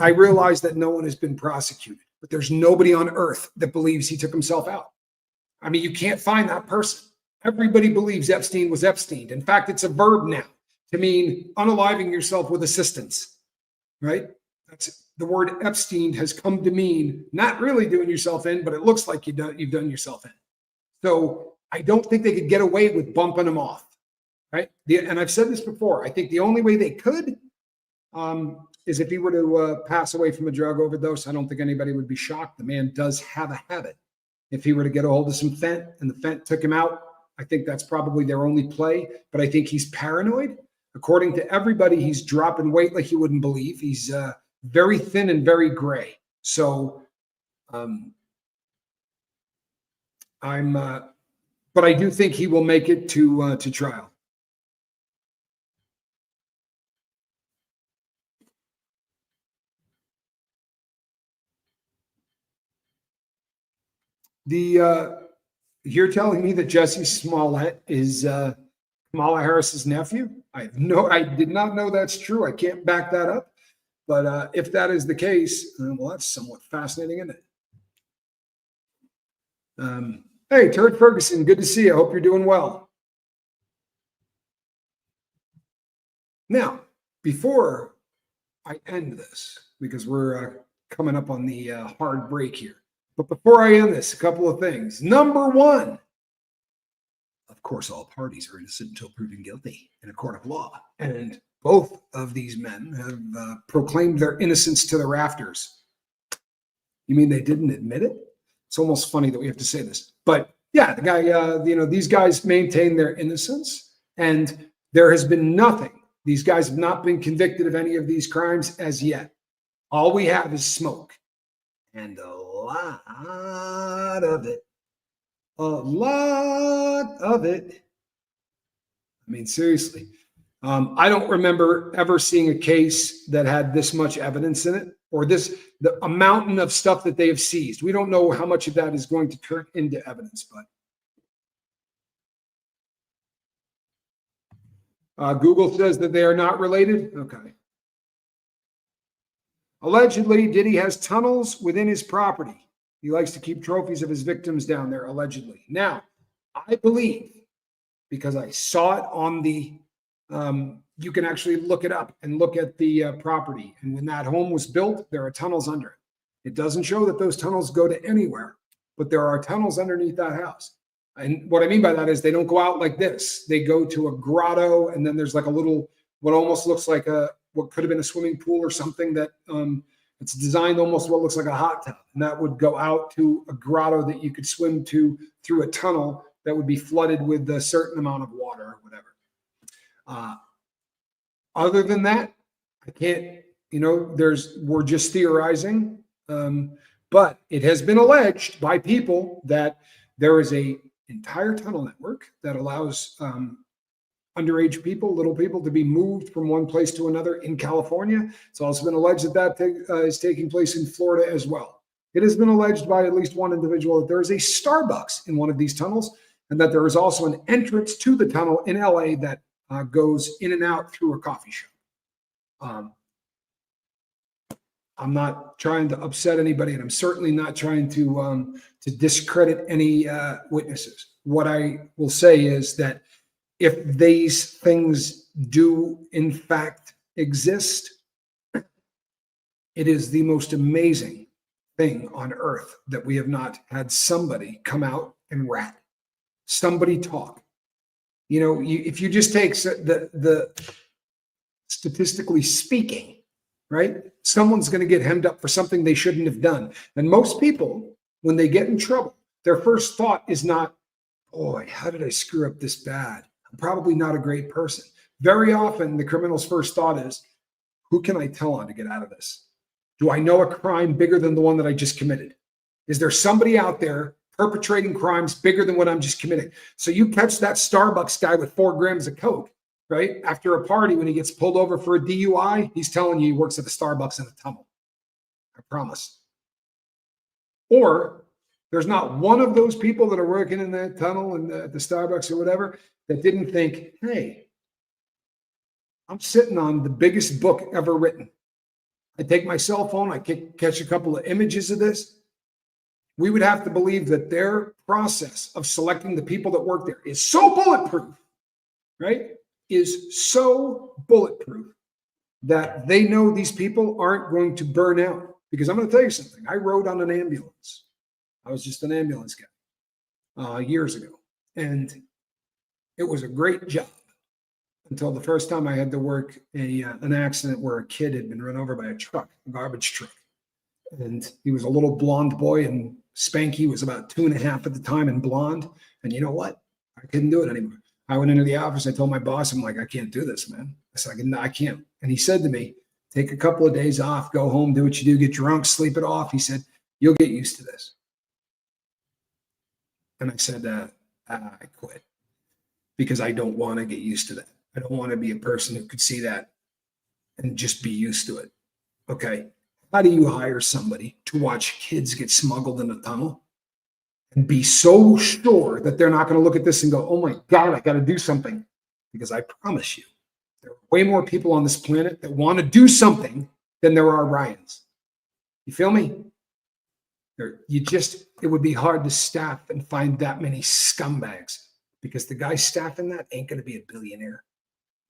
Speaker 1: realize that no one has been prosecuted, but there's nobody on earth that believes he took himself out. I mean, you can't find that person. Everybody believes Epstein was Epsteined. In fact, it's a verb now to mean unaliving yourself with assistance, right? That's the word Epstein has come to mean not really doing yourself in, but it looks like you've done yourself in. So I don't think they could get away with bumping him off, right? And I've said this before. I think the only way they could is if he were to pass away from a drug overdose. I don't think anybody would be shocked. The man does have a habit. If he were to get a hold of some fent and the fent took him out, I think that's probably their only play. But I think he's paranoid. According to everybody, he's dropping weight like you wouldn't believe. He's very thin and very gray. So but I do think he will make it to trial. You're telling me that Jesse Smollett is Kamala Harris's nephew? I did not know that's true. I can't back that up. But if that is the case, well, that's somewhat fascinating, isn't it? Hey, Turd Ferguson, good to see you. I hope you're doing well. Now, before I end this, because we're coming up on the hard break here, but before I end this, a couple of things. Number one, of course, all parties are innocent until proven guilty in a court of law. And both of these men have proclaimed their innocence to the rafters. You mean they didn't admit it? It's almost funny that we have to say this. But yeah, the guy, these guys maintain their innocence, and there has been nothing. These guys have not been convicted of any of these crimes as yet. All we have is smoke, and a lot of it. A lot of it. I mean, seriously. I don't remember ever seeing a case that had this much evidence in it, or a mountain of stuff that they have seized. We don't know how much of that is going to turn into evidence, but Google says that they are not related. Okay. Allegedly, Diddy has tunnels within his property. He likes to keep trophies of his victims down there, allegedly. Now, I believe, because I saw it on the, you can actually look it up and look at the property. And when that home was built, there are tunnels under it. It doesn't show that those tunnels go to anywhere, but there are tunnels underneath that house. And what I mean by that is they don't go out like this. They go to a grotto, and then there's like a little, what almost looks like what could have been a swimming pool or something that it's designed almost what looks like a hot tub. And that would go out to a grotto that you could swim to through a tunnel that would be flooded with a certain amount of water or whatever. Other than that, I can't, we're just theorizing. But it has been alleged by people that there is a entire tunnel network that allows underage people, little people, to be moved from one place to another in California. It's also been alleged that is taking place in Florida as well. It has been alleged by at least one individual that there is a Starbucks in one of these tunnels, and that there is also an entrance to the tunnel in LA that goes in and out through a coffee shop. I'm not trying to upset anybody, and I'm certainly not trying to discredit any witnesses. What I will say is that if these things do in fact exist, it is the most amazing thing on earth that we have not had somebody come out and rat, somebody talk. If you just take the statistically speaking, right? Someone's going to get hemmed up for something they shouldn't have done. And most people, when they get in trouble, their first thought is not, boy, how did I screw up this bad? I'm probably not a great person. Very often, the criminal's first thought is, who can I tell on to get out of this? Do I know a crime bigger than the one that I just committed? Is there somebody out there perpetrating crimes bigger than what I'm just committing? So you catch that Starbucks guy with 4 grams of coke, right? After a party, when he gets pulled over for a DUI, he's telling you he works at the Starbucks in a tunnel. I promise. Or there's not one of those people that are working in that tunnel and at the Starbucks or whatever that didn't think, hey, I'm sitting on the biggest book ever written. I take my cell phone, I catch a couple of images of this. We would have to believe that their process of selecting the people that work there is so bulletproof, right? Is so bulletproof that they know these people aren't going to burn out. Because I'm going to tell you something. I rode on an ambulance. I was just an ambulance guy years ago. And it was a great job until the first time I had to work an accident where a kid had been run over by a truck, a garbage truck. And he was a little blonde boy, and Spanky was about 2.5 at the time and blonde. And you know what? I couldn't do it anymore. I went into the office. I told my boss, I'm like, I can't do this, man. I said, I can't. And he said to me, take a couple of days off, go home, do what you do, get drunk, sleep it off. He said, you'll get used to this. And I said, I quit because I don't want to get used to that. I don't want to be a person who could see that and just be used to it. Okay. How do you hire somebody to watch kids get smuggled in a tunnel? and be so sure that they're not going to look at this and go, oh my God, I got to do something. Because I promise you, there are way more people on this planet that want to do something than there are Ryans. You feel me? It would be hard to staff and find that many scumbags, because the guy staffing that ain't going to be a billionaire,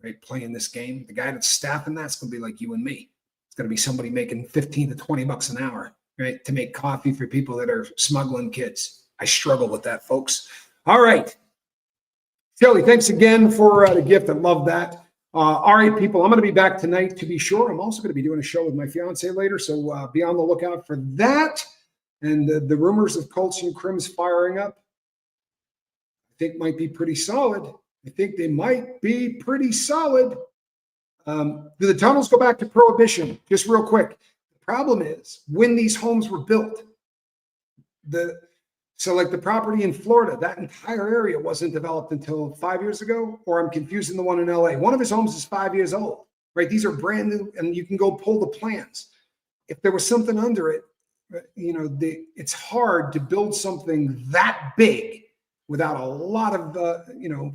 Speaker 1: right? Playing this game. The guy that's staffing that's going to be like you and me. It's going to be somebody making 15 to 20 bucks an hour, right? To make coffee for people that are smuggling kids. I struggle with that, folks. All right. Kelly, thanks again for the gift. I love that. All right, people, I'm going to be back tonight to be sure. I'm also going to be doing a show with my fiance later, so be on the lookout for that. And the rumors of Colts and Crims firing up, I think might be pretty solid. I think they might be pretty solid. Do the tunnels go back to prohibition? Just real quick. The problem is when these homes were built, so like the property in Florida, that entire area wasn't developed until 5 years ago, or I'm confusing the one in LA. One of his homes is 5 years old, right? These are brand new, and you can go pull the plans. If there was something under it, it's hard to build something that big without a lot of,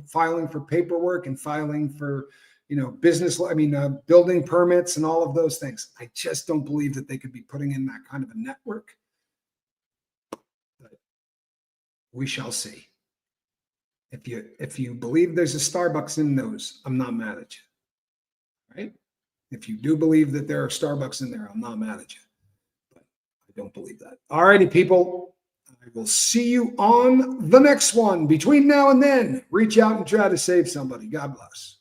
Speaker 1: filing for paperwork and filing for, building permits and all of those things. I just don't believe that they could be putting in that kind of a network. We shall see. If you believe there's a Starbucks in those, I'm not mad at you. Right? If you do believe that there are Starbucks in there, I'm not mad at you. But I don't believe that. All righty, people. I will see you on the next one. Between now and then, reach out and try to save somebody. God bless.